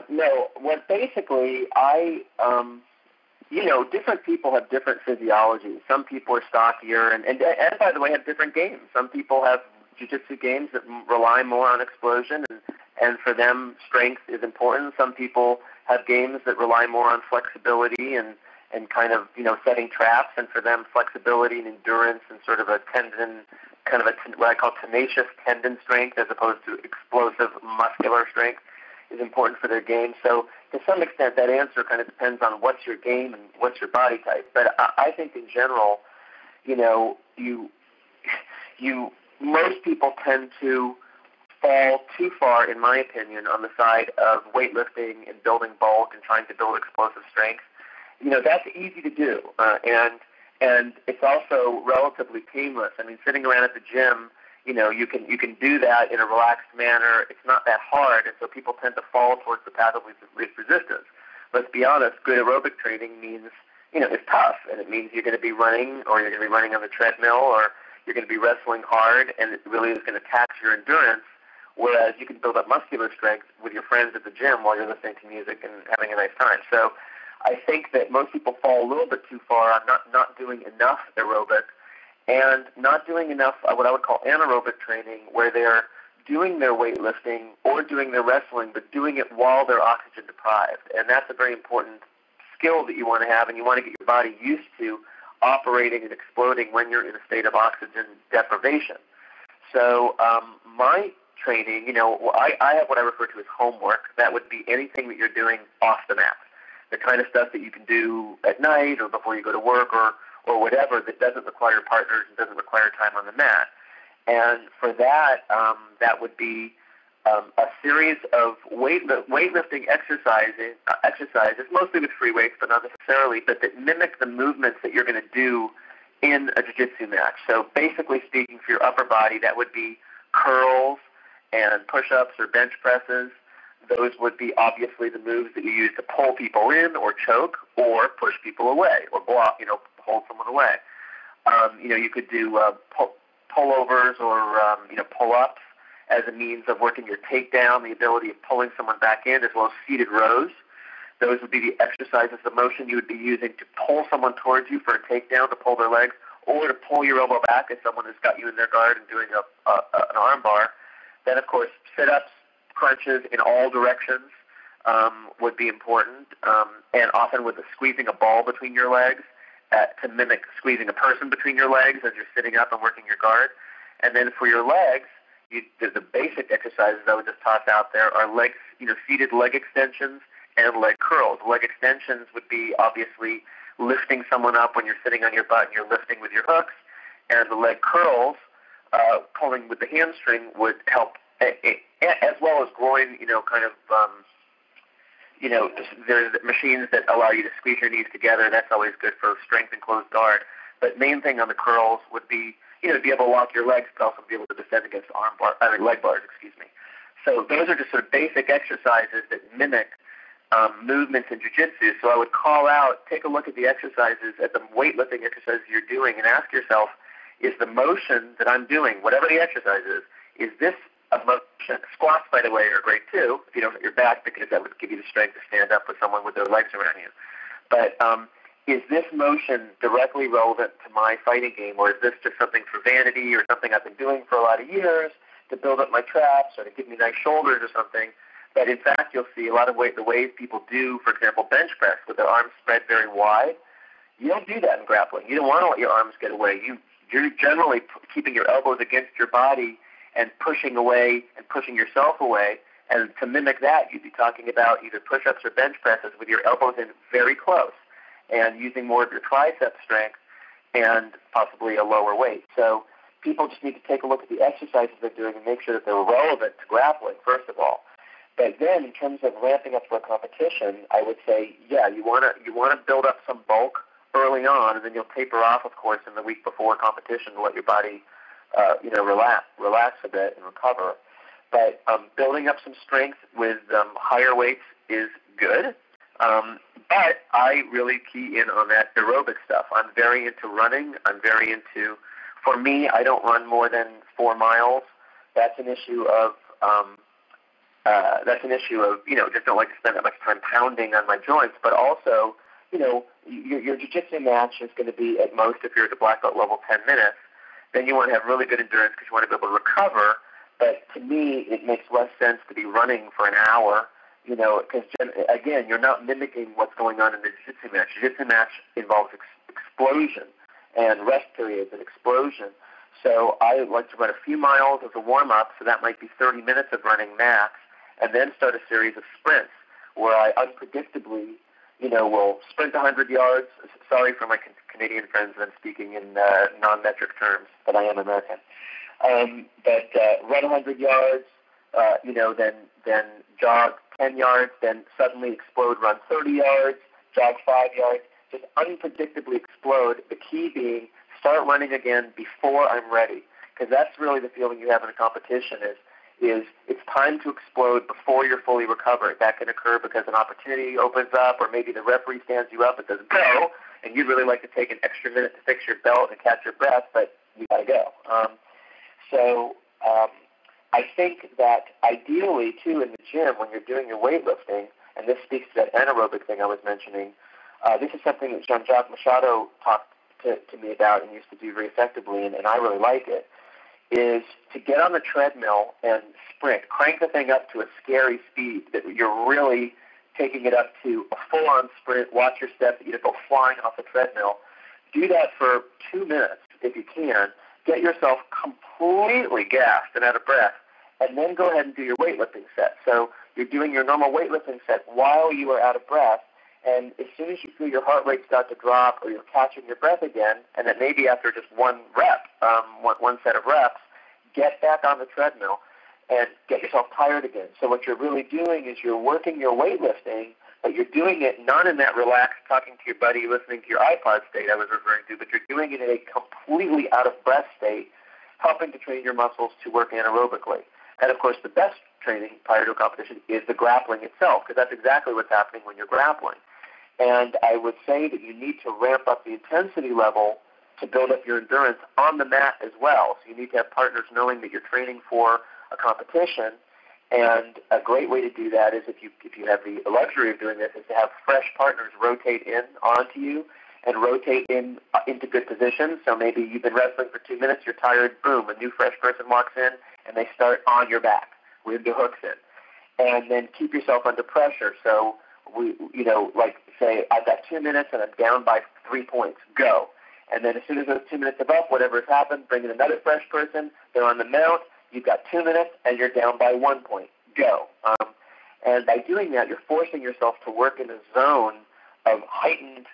No, what basically different people have different physiology. Some people are stockier and by the way, have different games. Some people have jiu-jitsu games that rely more on explosion, and for them, strength is important. Some people have games that rely more on flexibility and kind of, setting traps, and for them, flexibility and endurance and sort of a tendon, what I call tenacious tendon strength as opposed to explosive muscular strength is important for their game. So to some extent, that answer kind of depends on what's your game and what's your body type. But I think in general, most people tend to fall too far, in my opinion, on the side of weightlifting and building bulk and trying to build explosive strength. That's easy to do, and it's also relatively painless. I mean, sitting around at the gym, you can do that in a relaxed manner. It's not that hard, and so people tend to fall towards the path of least resistance. Let's be honest, good aerobic training means, it's tough, and it means you're going to be running, or you're going to be running on the treadmill, or you're going to be wrestling hard, and it really is going to tax your endurance, whereas you can build up muscular strength with your friends at the gym while you're listening to music and having a nice time. So I think that most people fall a little bit too far on not doing enough aerobic and not doing enough what I would call anaerobic training, where they're doing their weightlifting or doing their wrestling, but doing it while they're oxygen deprived. And that's a very important skill that you want to have, and you want to get your body used to operating and exploding when you're in a state of oxygen deprivation. So my training, I have what I refer to as homework. That would be anything that you're doing off the mat, the kind of stuff that you can do at night or before you go to work or whatever that doesn't require partners and doesn't require time on the mat. And for that, that would be a series of weightlifting exercises, mostly with free weights, but not necessarily, but that mimic the movements that you're going to do in a jiu-jitsu match. So basically speaking, for your upper body, that would be curls and push-ups or bench presses. Those would be obviously the moves that you use to pull people in or choke or push people away or block, hold someone away. You could do pullovers or, pull-ups as a means of working your takedown, the ability of pulling someone back in, as well as seated rows. Those would be the exercises, the motion you would be using to pull someone towards you for a takedown, to pull their legs, or to pull your elbow back as someone has got you in their guard and doing an arm bar. Then, of course, sit-ups, crunches in all directions would be important, and often with squeezing a ball between your legs to mimic squeezing a person between your legs as you're sitting up and working your guard. And then for your legs, the basic exercises I would just toss out there are legs, seated leg extensions and leg curls. Leg extensions would be obviously lifting someone up when you're sitting on your butt and you're lifting with your hooks, and the leg curls pulling with the hamstring would help, as well as groin, there's machines that allow you to squeeze your knees together. That's always good for strength and closed guard. But main thing on the curls would be, to be able to lock your legs, but also be able to defend against leg bars, So those are just sort of basic exercises that mimic movements in jiu-jitsu. So I would call out, take a look at the exercises, at the weightlifting exercises you're doing, and ask yourself, is the motion that I'm doing, whatever the exercise is this a motion? Squats, by the way, are great too, if you don't hit your back, because that would give you the strength to stand up with someone with their legs around you. But is this motion directly relevant to my fighting game, or is this just something for vanity or something I've been doing for a lot of years to build up my traps or to give me nice shoulders or something? But in fact, you'll see a lot of the ways people do, for example, bench press with their arms spread very wide. You don't do that in grappling. You don't want to let your arms get away. You're generally keeping your elbows against your body and pushing away and pushing yourself away. And to mimic that, you'd be talking about either push-ups or bench presses with your elbows in very close and using more of your tricep strength and possibly a lower weight. So people just need to take a look at the exercises they're doing and make sure that they're relevant to grappling, first of all. But then in terms of ramping up for a competition, I would say, you want to build up some bulk early on, and then you'll taper off, of course, in the week before competition to let your body, relax a bit and recover. But building up some strength with higher weights is good. But I really key in on that aerobic stuff. I'm very into running. For me, I don't run more than 4 miles. That's an issue of, just don't like to spend that much time pounding on my joints. But also, your jiu-jitsu match is going to be at most, if you're at the black belt level, 10 minutes. Then you want to have really good endurance because you want to be able to recover. But to me, it makes less sense to be running for an hour, because, again, you're not mimicking what's going on in the jiu-jitsu match. Jiu-jitsu match involves explosion and rest periods and explosion. So I like to run a few miles as a warm-up, so that might be 30 minutes of running max, and then start a series of sprints where I unpredictably, will sprint 100 yards. Sorry for my Canadian friends that I'm speaking in non-metric terms, but I am American. But run 100 yards, then jog 10 yards, then suddenly explode, run 30 yards, jog 5 yards, just unpredictably explode. The key being start running again before I'm ready, because that's really the feeling you have in a competition is it's time to explode before you're fully recovered. That can occur because an opportunity opens up, or maybe the referee stands you up and says go, and you'd really like to take an extra minute to fix your belt and catch your breath, but you got to go. I think that ideally, too, in the gym, when you're doing your weightlifting, and this speaks to that anaerobic thing I was mentioning, this is something that Jean-Jacques Machado talked to me about and used to do very effectively, and I really like it, is to get on the treadmill and sprint. Crank the thing up to a scary speed that you're really taking it up to a full-on sprint. Watch your steps. You just go flying off the treadmill. Do that for 2 minutes if you can. Get yourself completely gassed and out of breath, and then go ahead and do your weightlifting set. So you're doing your normal weightlifting set while you are out of breath, and as soon as you feel your heart rate start to drop or you're catching your breath again, and that maybe after just one set of reps, get back on the treadmill and get yourself tired again. So what you're really doing is you're working your weightlifting, but you're doing it not in that relaxed, talking to your buddy, listening to your iPod state I was referring to, but you're doing it in a completely out-of-breath state, helping to train your muscles to work anaerobically. And, of course, the best training prior to a competition is the grappling itself, because that's exactly what's happening when you're grappling. And I would say that you need to ramp up the intensity level to build up your endurance on the mat as well. So you need to have partners knowing that you're training for a competition. And a great way to do that is if you have the luxury of doing this, is to have fresh partners rotate in onto you and rotate into good positions. So maybe you've been wrestling for 2 minutes, you're tired, boom, a new fresh person walks in and they start on your back with the hooks in. And then keep yourself under pressure. So like say, I've got 2 minutes and I'm down by 3 points, go. And then as soon as those 2 minutes are up, whatever has happened, bring in another fresh person, they're on the mount, you've got 2 minutes and you're down by 1 point, go. And by doing that, you're forcing yourself to work in a zone of heightened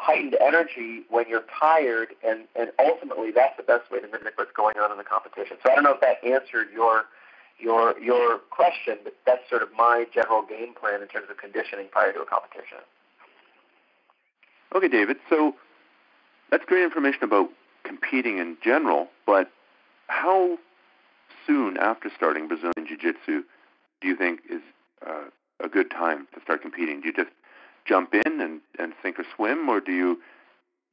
heightened energy when you're tired, and ultimately that's the best way to mimic what's going on in the competition. So I don't know if that answered your question, but that's sort of my general game plan in terms of conditioning prior to a competition. Okay, David, so that's great information about competing in general, but how soon after starting Brazilian Jiu-Jitsu do you think is a good time to start competing? Do you just jump in and sink or swim, or do you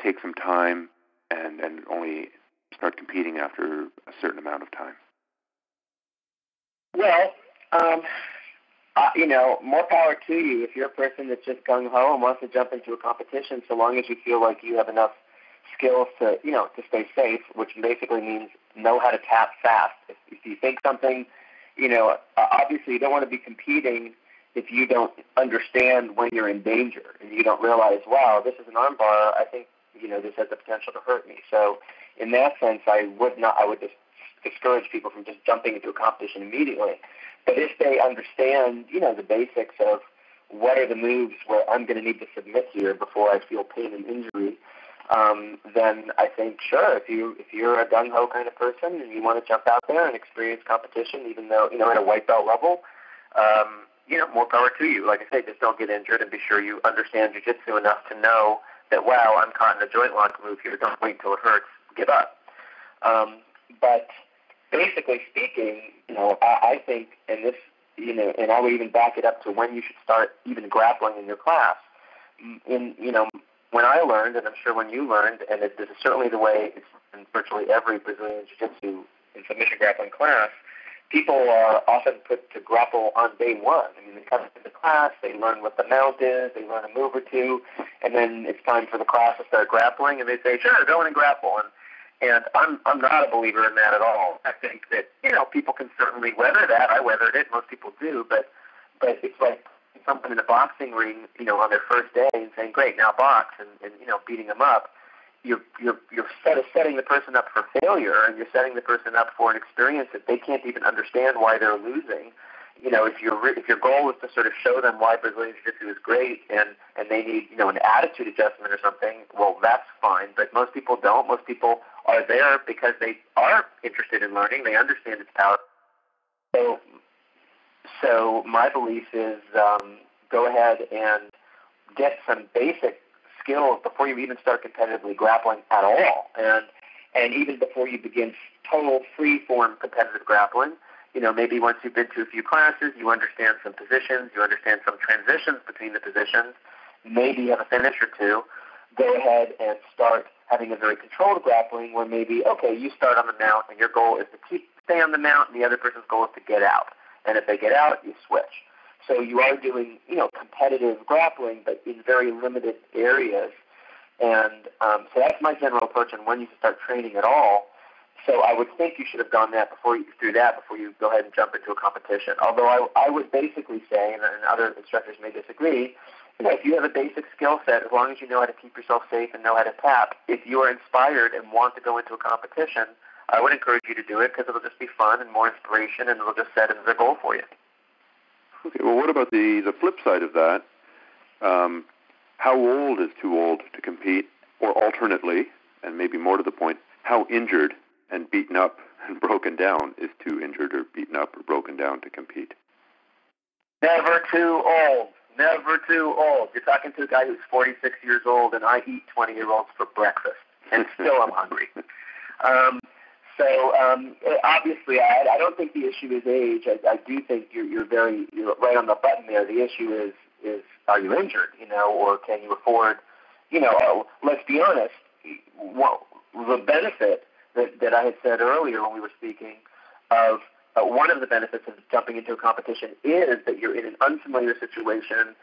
take some time and only start competing after a certain amount of time? Well, more power to you. If you're a person that's just gung-ho and wants to jump into a competition, so long as you feel like you have enough skills to stay safe, which basically means know how to tap fast. If you think something, obviously you don't want to be competing if you don't understand when you're in danger and you don't realize, wow, this is an arm bar, I think, this has the potential to hurt me. So in that sense, I would just discourage people from just jumping into a competition immediately. But if they understand, the basics of what are the moves where I'm going to need to submit here before I feel pain and injury, then I think, sure, if you're a gung-ho kind of person and you want to jump out there and experience competition, even though, at a white belt level, more power to you. Like I say, just don't get injured, and be sure you understand jiu-jitsu enough to know that, wow, I'm caught in a joint lock move here. Don't wait till it hurts. Give up. But basically speaking, I think, and this, and I would even back it up to when you should start even grappling in your class. When I learned, and I'm sure when you learned, and this is certainly the way it's in virtually every Brazilian Jiu-Jitsu and submission grappling class, people are often put to grapple on day one. I mean, they come into the class, they learn what the mount is, they learn a move or two, and then it's time for the class to start grappling, and they say, sure, go in and grapple. And I'm not a believer in that at all. I think that, people can certainly weather that. I weathered it. Most people do. But it's like someone in a boxing ring, on their first day and saying, great, now box, and beating them up. You're setting the person up for failure, and you're setting the person up for an experience that they can't even understand why they're losing. If your goal is to sort of show them why Brazilian Jiu-Jitsu is great and they need, an attitude adjustment or something, well, that's fine. But most people don't. Most people are there because they are interested in learning. They understand its power. So my belief is go ahead and get some basic skills before you even start competitively grappling at all. And even before you begin total free-form competitive grappling, maybe once you've been to a few classes, you understand some positions, you understand some transitions between the positions, maybe you have a finish or two, go ahead and start having a very controlled grappling where maybe, okay, you start on the mount and your goal is to stay on the mount and the other person's goal is to get out. And if they get out, you switch. So you are doing, competitive grappling, but in very limited areas. And so that's my general approach on when you can start training at all. So I would think you should have done that before you go ahead and jump into a competition. Although I would basically say, and other instructors may disagree, if you have a basic skill set, as long as you know how to keep yourself safe and know how to tap, if you are inspired and want to go into a competition, I would encourage you to do it because it'll just be fun and more inspiration, and it'll just set it as a goal for you. Okay, well, what about the flip side of that? How old is too old to compete? Or alternately, and maybe more to the point, how injured and beaten up and broken down is too injured or beaten up or broken down to compete? Never too old. Never too old. You're talking to a guy who's 46 years old, and I eat 20-year-olds for breakfast, and still I'm hungry. Obviously, I don't think the issue is age. I do think you're right on the button there. The issue is are you injured, or can you afford, let's be honest, the benefit that I had said earlier when we were speaking of one of the benefits of jumping into a competition is that you're in an unfamiliar situation,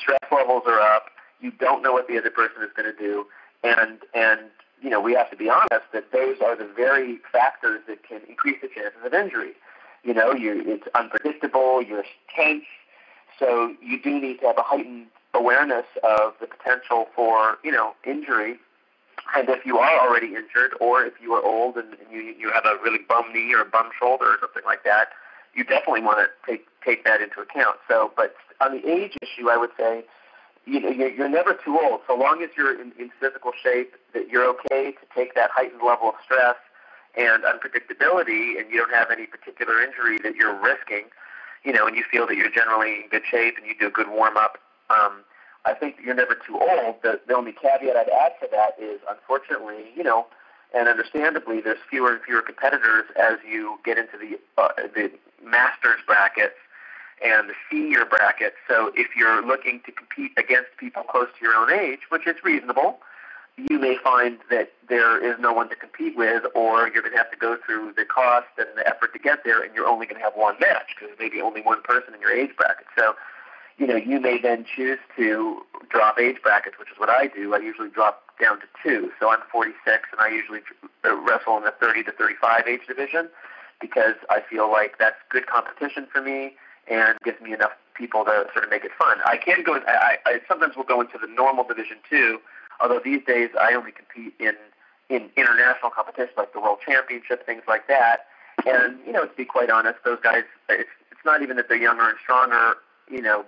stress levels are up, you don't know what the other person is going to do, and we have to be honest that those are the very factors that can increase the chances of injury. It's unpredictable, you're tense, so you do need to have a heightened awareness of the potential for, injury. And if you are already injured, or if you are old and you have a really bum knee or a bum shoulder or something like that, you definitely want to take that into account. So, but on the age issue, I would say, you're never too old. So long as you're in physical shape, that you're okay to take that heightened level of stress and unpredictability, and you don't have any particular injury that you're risking, and you feel that you're generally in good shape and you do a good warm-up. I think you're never too old. The only caveat I'd add to that is, unfortunately, and understandably, there's fewer and fewer competitors as you get into the masters brackets and the senior brackets. So if you're looking to compete against people close to your own age, which is reasonable, you may find that there is no one to compete with, or you're going to have to go through the cost and the effort to get there, and you're only going to have one match because maybe only one person in your age bracket. So, you may then choose to drop age brackets, which is what I do. I usually drop down to 2. So I'm 46, and I usually wrestle in the 30 to 35 age division because I feel like that's good competition for me and gives me enough people to sort of make it fun. I can go. I sometimes will go into the normal division too. Although these days I only compete in international competitions like the World Championship, things like that. And, to be quite honest, those guys, it's not even that they're younger and stronger,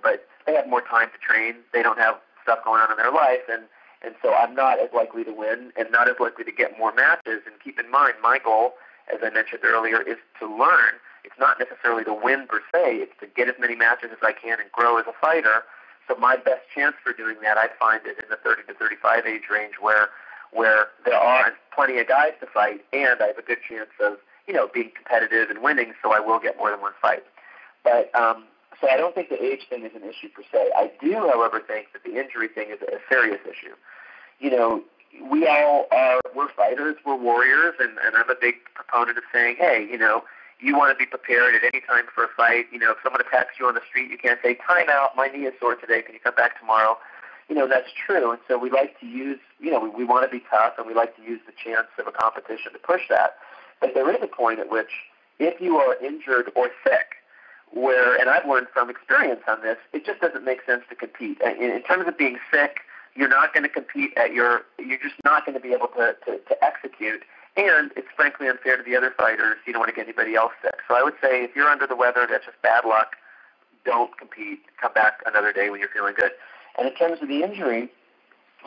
but they have more time to train. They don't have stuff going on in their life. And so I'm not as likely to win and not as likely to get more matches. And keep in mind, my goal, as I mentioned earlier, is to learn. It's not necessarily to win per se. It's to get as many matches as I can and grow as a fighter. So my best chance for doing that, I find, is in the 30 to 35 age range where there are plenty of guys to fight, and I have a good chance of, being competitive and winning, so I will get more than one fight. But so I don't think the age thing is an issue per se. I do, however, think that the injury thing is a serious issue. We all we're fighters, we're warriors, and I'm a big proponent of saying, hey, you want to be prepared at any time for a fight. If someone attacks you on the street, you can't say, time out, my knee is sore today, can you come back tomorrow? That's true. And so we like to use, we want to be tough, and we like to use the chance of a competition to push that. But there is a point at which, if you are injured or sick, and I've learned from experience on this, it just doesn't make sense to compete. In terms of being sick, you're not going to compete you're just not going to be able to execute. And it's frankly unfair to the other fighters. You don't want to get anybody else sick. So I would say if you're under the weather, that's just bad luck. Don't compete. Come back another day when you're feeling good. And in terms of the injury,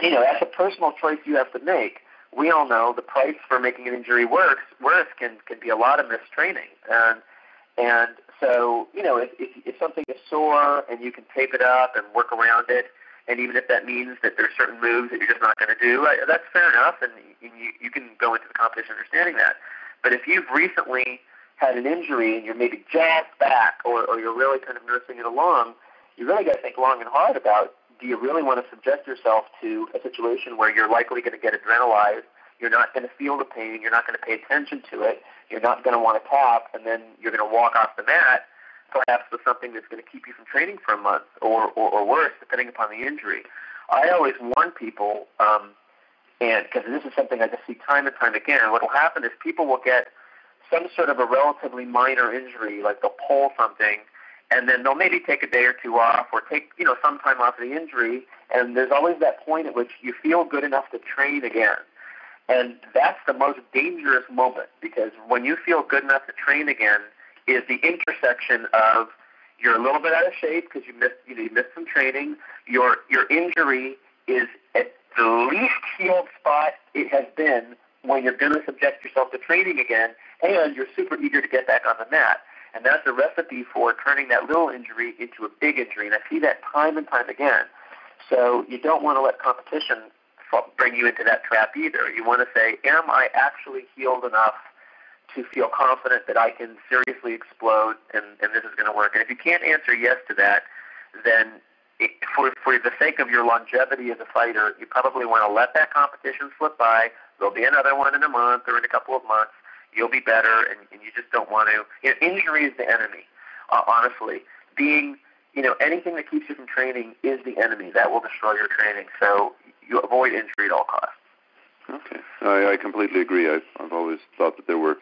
that's a personal choice you have to make. We all know the price for making an injury worse can be a lot of missed training. And so, if something is sore and you can tape it up and work around it, and even if that means that there's certain moves that you're just not going to do, that's fair enough, and you can go into the competition understanding that. But if you've recently had an injury and you're maybe jacked back or you're really kind of nursing it along, you really got to think long and hard about, do you really want to subject yourself to a situation where you're likely going to get adrenalized, you're not going to feel the pain, you're not going to pay attention to it, you're not going to want to tap, and then you're going to walk off the mat perhaps with something that's going to keep you from training for a month or worse, depending upon the injury. I always warn people, and because this is something I just see time and time again, what will happen is people will get some sort of a relatively minor injury, like they'll pull something, and then they'll maybe take a day or two off or take some time off of the injury, and there's always that point at which you feel good enough to train again. And that's the most dangerous moment, because when you feel good enough to train again is the intersection of you're a little bit out of shape because you missed some training, your injury is at the least healed spot it has been when you're going to subject yourself to training again, and you're super eager to get back on the mat. And that's a recipe for turning that little injury into a big injury. And I see that time and time again. So you don't want to let competition bring you into that trap either. You want to say, am I actually healed enough to feel confident that I can seriously explode and this is going to work? And if you can't answer yes to that, then for the sake of your longevity as a fighter, you probably want to let that competition slip by. There'll be another one in a month or in a couple of months. You'll be better, and you just don't want to. Injury is the enemy, honestly. Anything that keeps you from training is the enemy. That will destroy your training. So you avoid injury at all costs. Okay. I completely agree. I've always thought that there's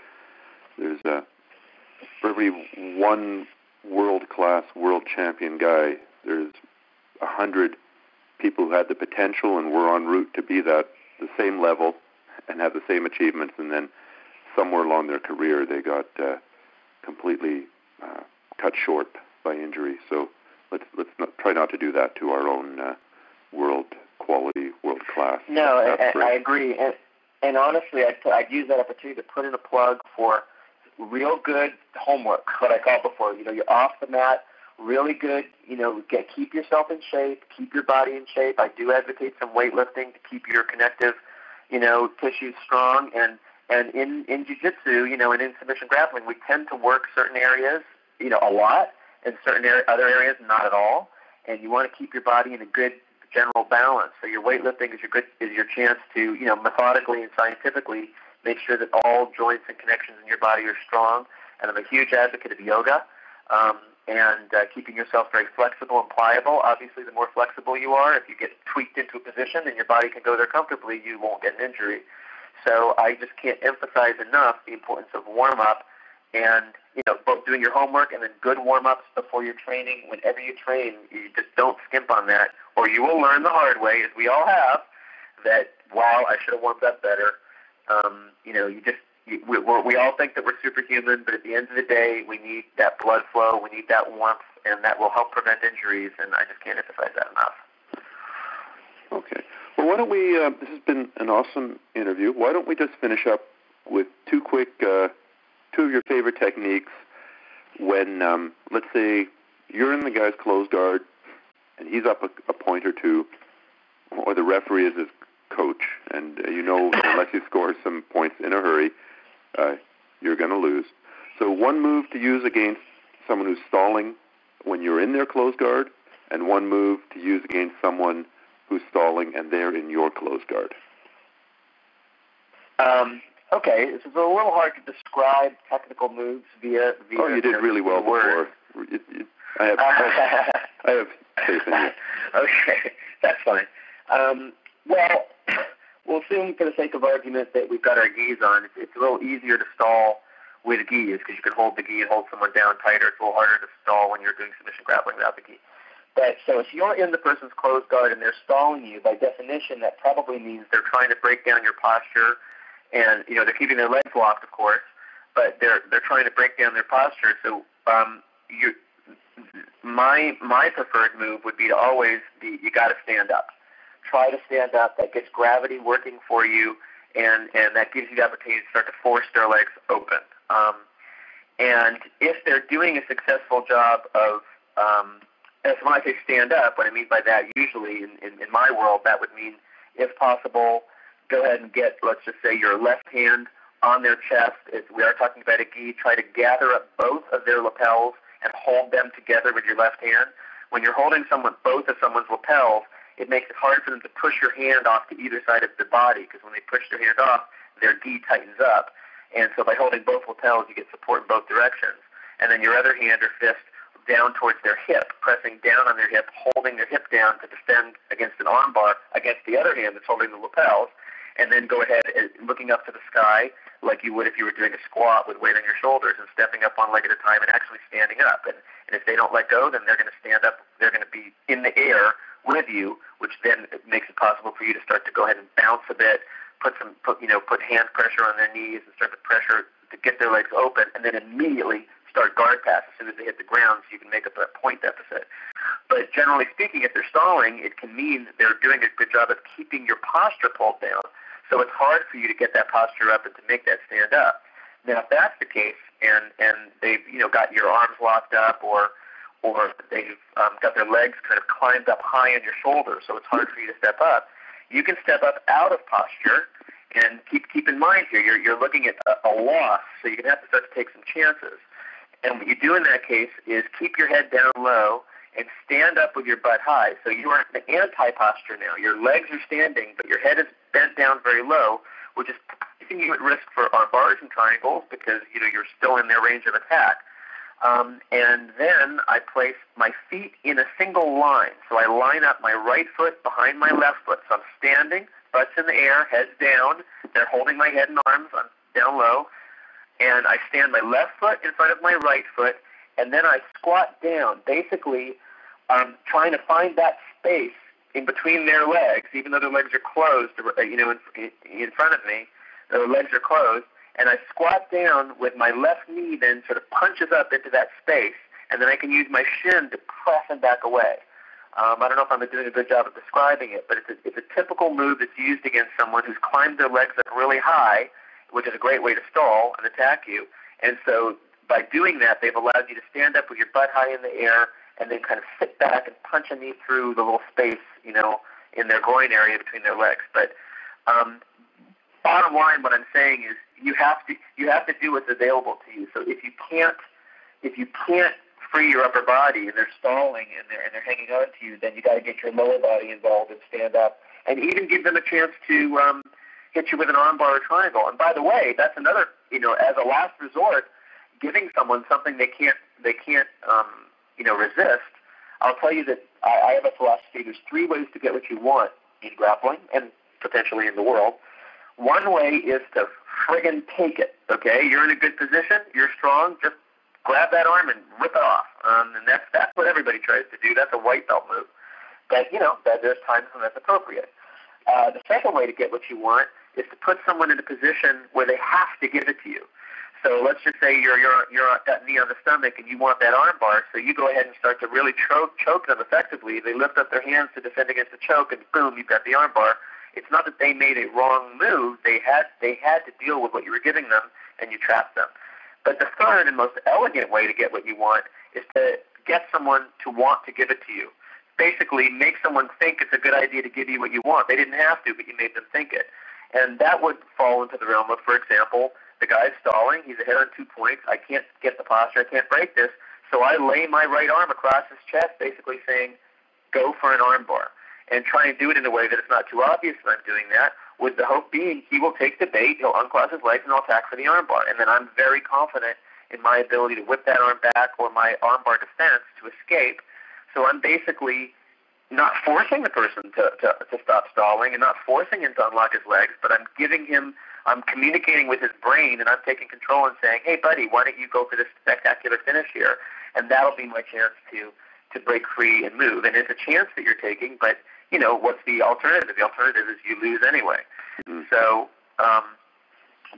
for every one world-class, world champion guy, there's 100 people who had the potential and were en route to be the same level and have the same achievements, and then somewhere along their career they got completely cut short by injury. So let's try not to do that to our own world quality, world class. No, I agree. And honestly, I'd use that opportunity to put in a plug for real good homework, what I called before. You're off the mat, really good, keep yourself in shape, keep your body in shape. I do advocate some weightlifting to keep your connective, tissues strong. And in Jiu-Jitsu, and in submission grappling, we tend to work certain areas, a lot, and certain other areas not at all. And you want to keep your body in a good general balance. So your weightlifting is your chance to, methodically and scientifically make sure that all joints and connections in your body are strong. And I'm a huge advocate of yoga and keeping yourself very flexible and pliable. Obviously, the more flexible you are, if you get tweaked into a position and your body can go there comfortably, you won't get an injury. So I just can't emphasize enough the importance of warm-up and, both doing your homework and then good warm-ups before your training. Whenever you train, you just don't skimp on that, or you will learn the hard way, as we all have, that, wow, I should have warmed up better. We all think that we're superhuman, but at the end of the day, we need that blood flow, we need that warmth, and that will help prevent injuries, and I just can't emphasize that enough. Okay. Well, why don't we, this has been an awesome interview. Why don't we just finish up with two of your favorite techniques when, let's say, you're in the guy's closed guard, and he's up a point or two, or the referee is his coach, and unless you score some points in a hurry, you're going to lose. So one move to use against someone who's stalling when you're in their closed guard, and one move to use against someone who's stalling and they're in your closed guard. Okay, this is a little hard to describe technical moves via Oh, you did really well before. I have faith in you. Okay, that's fine. Well, we'll assume for the sake of argument that we've got our gis on. It's a little easier to stall with gis because you can hold the gi and hold someone down tighter. It's a little harder to stall when you're doing submission grappling without the gi. But so if you're in the person's closed guard and they're stalling you, by definition, that probably means they're trying to break down your posture. And, they're keeping their legs locked, of course, but they're trying to break down their posture. So my preferred move would be to always you got to stand up. Try to stand up. That gets gravity working for you, and that gives you the opportunity to start to force their legs open. And if they're doing a successful job of, and when I say stand up, what I mean by that usually in my world, that would mean, if possible, go ahead and get, let's just say, your left hand on their chest. As we are talking about a gi, try to gather up both of their lapels and hold them together with your left hand. When you're holding both of someone's lapels, it makes it hard for them to push your hand off to either side of the body, because when they push their hand off, their gi tightens up. And so by holding both lapels, you get support in both directions. And then your other hand or fist down towards their hip, pressing down on their hip, holding their hip down to defend against an arm bar against the other hand that's holding the lapels. And then go ahead and looking up to the sky like you would if you were doing a squat with weight on your shoulders, and stepping up one leg at a time and actually standing up. And if they don't let go, then they're going to stand up. They're going to be in the air with you, which then makes it possible for you to start to go ahead and bounce a bit, put hand pressure on their knees and start to pressure to get their legs open, and then immediately start guard pass as soon as they hit the ground, so you can make up a point deficit. But generally speaking, if they're stalling, it can mean they're doing a good job of keeping your posture pulled down. So it's hard for you to get that posture up and to make that stand up. Now, if that's the case, and they've got your arms locked up, or they've got their legs kind of climbed up high on your shoulders, so it's hard for you to step up, you can step up out of posture. And keep in mind here, you're looking at a loss, so you're going to have to start to take some chances. And what you do in that case is keep your head down low and stand up with your butt high. So you are in the anti-posture now. Your legs are standing, but your head is bent down very low, which is putting you at risk for arm bars and triangles because you're still in their range of attack. And then I place my feet in a single line. So I line up my right foot behind my left foot. So I'm standing, butts in the air, heads down. They're holding my head and arms. I'm down low. And I stand my left foot in front of my right foot, and then I squat down, basically trying to find that space in between their legs, even though their legs are closed, in front of me, their legs are closed, and I squat down with my left knee then sort of punches up into that space, and then I can use my shin to press them back away. I don't know if I'm doing a good job of describing it, but it's a typical move that's used against someone who's climbed their legs up really high, which is a great way to stall and attack you. And so by doing that, they've allowed you to stand up with your butt high in the air and then kind of sit back and punch a knee through the little space, you know, in their groin area between their legs. But bottom line, what I'm saying is you have to do what's available to you. So if you can't free your upper body and they're stalling and they're hanging on to you, then you got to get your lower body involved and stand up, and even give them a chance to hit you with an armbar or triangle. And by the way, that's another, you know, as a last resort, giving someone something they can't resist. I'll tell you that I have a philosophy. There's 3 ways to get what you want in grappling and potentially in the world. One way is to friggin' take it. Okay, you're in a good position, you're strong, just grab that arm and rip it off. And that's what everybody tries to do. That's a white belt move. But, you know, there's times when that's appropriate. The second way to get what you want is to put someone in a position where they have to give it to you. So let's just say you're got knee on the stomach and you want that arm bar, so you go ahead and start to really choke them effectively. They lift up their hands to defend against the choke, and boom, you've got the arm bar. It's not that they made a wrong move. They had to deal with what you were giving them, and you trapped them. But the third and most elegant way to get what you want is to get someone to want to give it to you. Basically, make someone think it's a good idea to give you what you want. They didn't have to, but you made them think it. And that would fall into the realm of, for example, the guy's stalling. He's ahead on 2 points. I can't get the posture. I can't break this. So I lay my right arm across his chest, basically saying, go for an arm bar. And try and do it in a way that it's not too obvious that I'm doing that, with the hope being he will take the bait, he'll uncross his legs, and I'll attack for the arm bar. And then I'm very confident in my ability to whip that arm back or my arm bar defense to escape. So I'm basically not forcing the person to stop stalling and not forcing him to unlock his legs, but I'm communicating with his brain, and I'm taking control and saying, hey, buddy, why don't you go for this spectacular finish here? And that'll be my chance to break free and move. And it's a chance that you're taking, but, you know, what's the alternative? The alternative is you lose anyway. Mm-hmm. So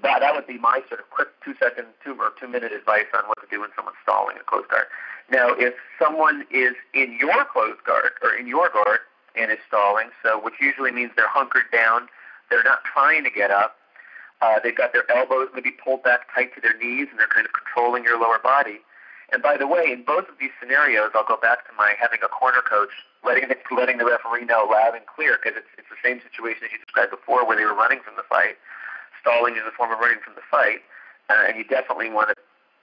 that would be my sort of quick 2-minute advice on what to do when someone's stalling a close guard. Now, if someone is in your close guard or in your guard and is stalling, so which usually means they're hunkered down, they're not trying to get up, they've got their elbows maybe pulled back tight to their knees, and they're kind of controlling your lower body. And by the way, in both of these scenarios, I'll go back to my having a corner coach, letting the referee know loud and clear, because it's the same situation as you described before, where they were running from the fight. Stalling is a form of running from the fight, and you definitely want to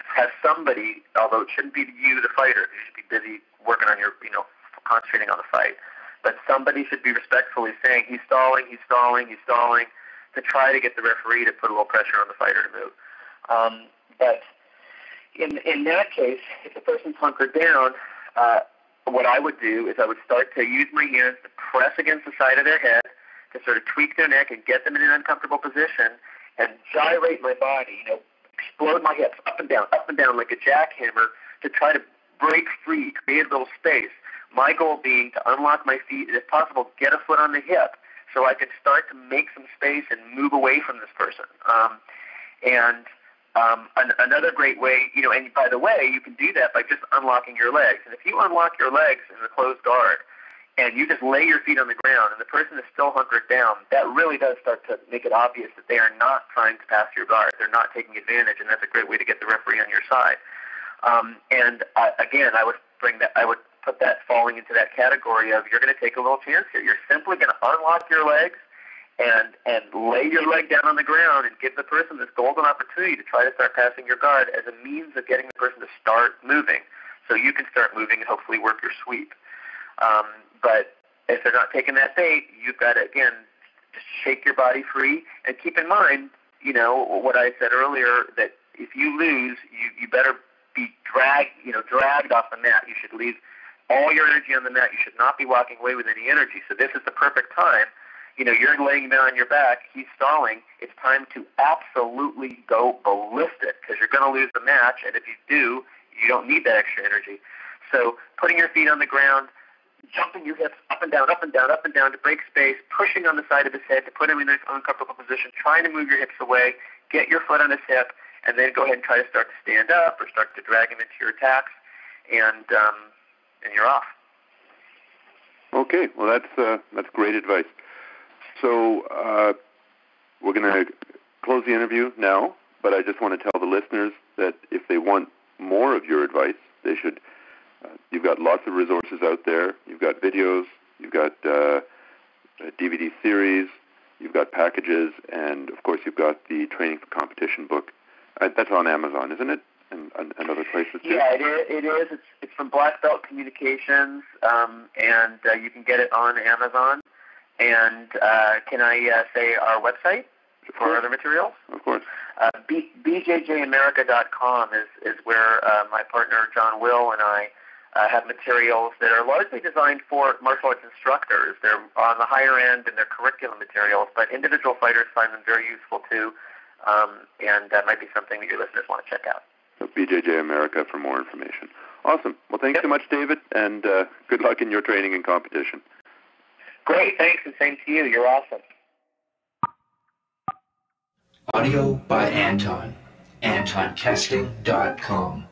have somebody, although it shouldn't be you, the fighter. You should be busy working on your, concentrating on the fight. But somebody should be respectfully saying, he's stalling, he's stalling, he's stalling, to try to get the referee to put a little pressure on the fighter to move. But in that case, if the person's hunkered down, what I would do is I would start to use my hands to press against the side of their head to sort of tweak their neck and get them in an uncomfortable position and gyrate my body, explode my hips up and down like a jackhammer to try to break free, create a little space. My goal being to unlock my feet and, if possible, get a foot on the hip so I could start to make some space and move away from this person. Another great way, and by the way, you can do that by just unlocking your legs. And if you unlock your legs in the closed guard and you just lay your feet on the ground and the person is still hunkered down, that really does start to make it obvious that they are not trying to pass your guard. They're not taking advantage, and that's a great way to get the referee on your side. Again, I would put that falling into that category of you're going to take a little chance here. You're simply going to unlock your legs and lay your leg down on the ground and give the person this golden opportunity to try to start passing your guard as a means of getting the person to start moving, so you can start moving and hopefully work your sweep. But if they're not taking that bait, you've got to, again, just shake your body free and keep in mind, what I said earlier, that if you lose, you better be dragged off the mat. You should leave all your energy on the mat. You should not be walking away with any energy. So this is the perfect time. You're laying down on your back. He's stalling. It's time to absolutely go ballistic because you're going to lose the match. And if you do, you don't need that extra energy. So putting your feet on the ground, jumping your hips up and down, up and down, up and down to break space, pushing on the side of his head to put him in an uncomfortable position, trying to move your hips away, get your foot on his hip, and then go ahead and try to start to stand up or start to drag him into your attacks, and you're off. Okay, well, that's great advice. So we're going to close the interview now, but I just want to tell the listeners that if they want more of your advice, they should. You've got lots of resources out there. You've got videos. You've got a DVD series. You've got packages, and of course, you've got the Training for Competition book. That's on Amazon, isn't it? And other places too. Yeah, it is. It's from Black Belt Communications, and you can get it on Amazon. And can I say our website for other materials? Of course. BJJamerica.com is where my partner John Will and I have materials that are largely designed for martial arts instructors. They're on the higher end in their curriculum materials, but individual fighters find them very useful too, and that might be something that your listeners want to check out. So BJJ America for more information. Awesome. Well, thanks so much, David, and good luck in your training and competition. Great, thanks, and same to you. You're awesome. Audio by Anton. AntonKesting.com.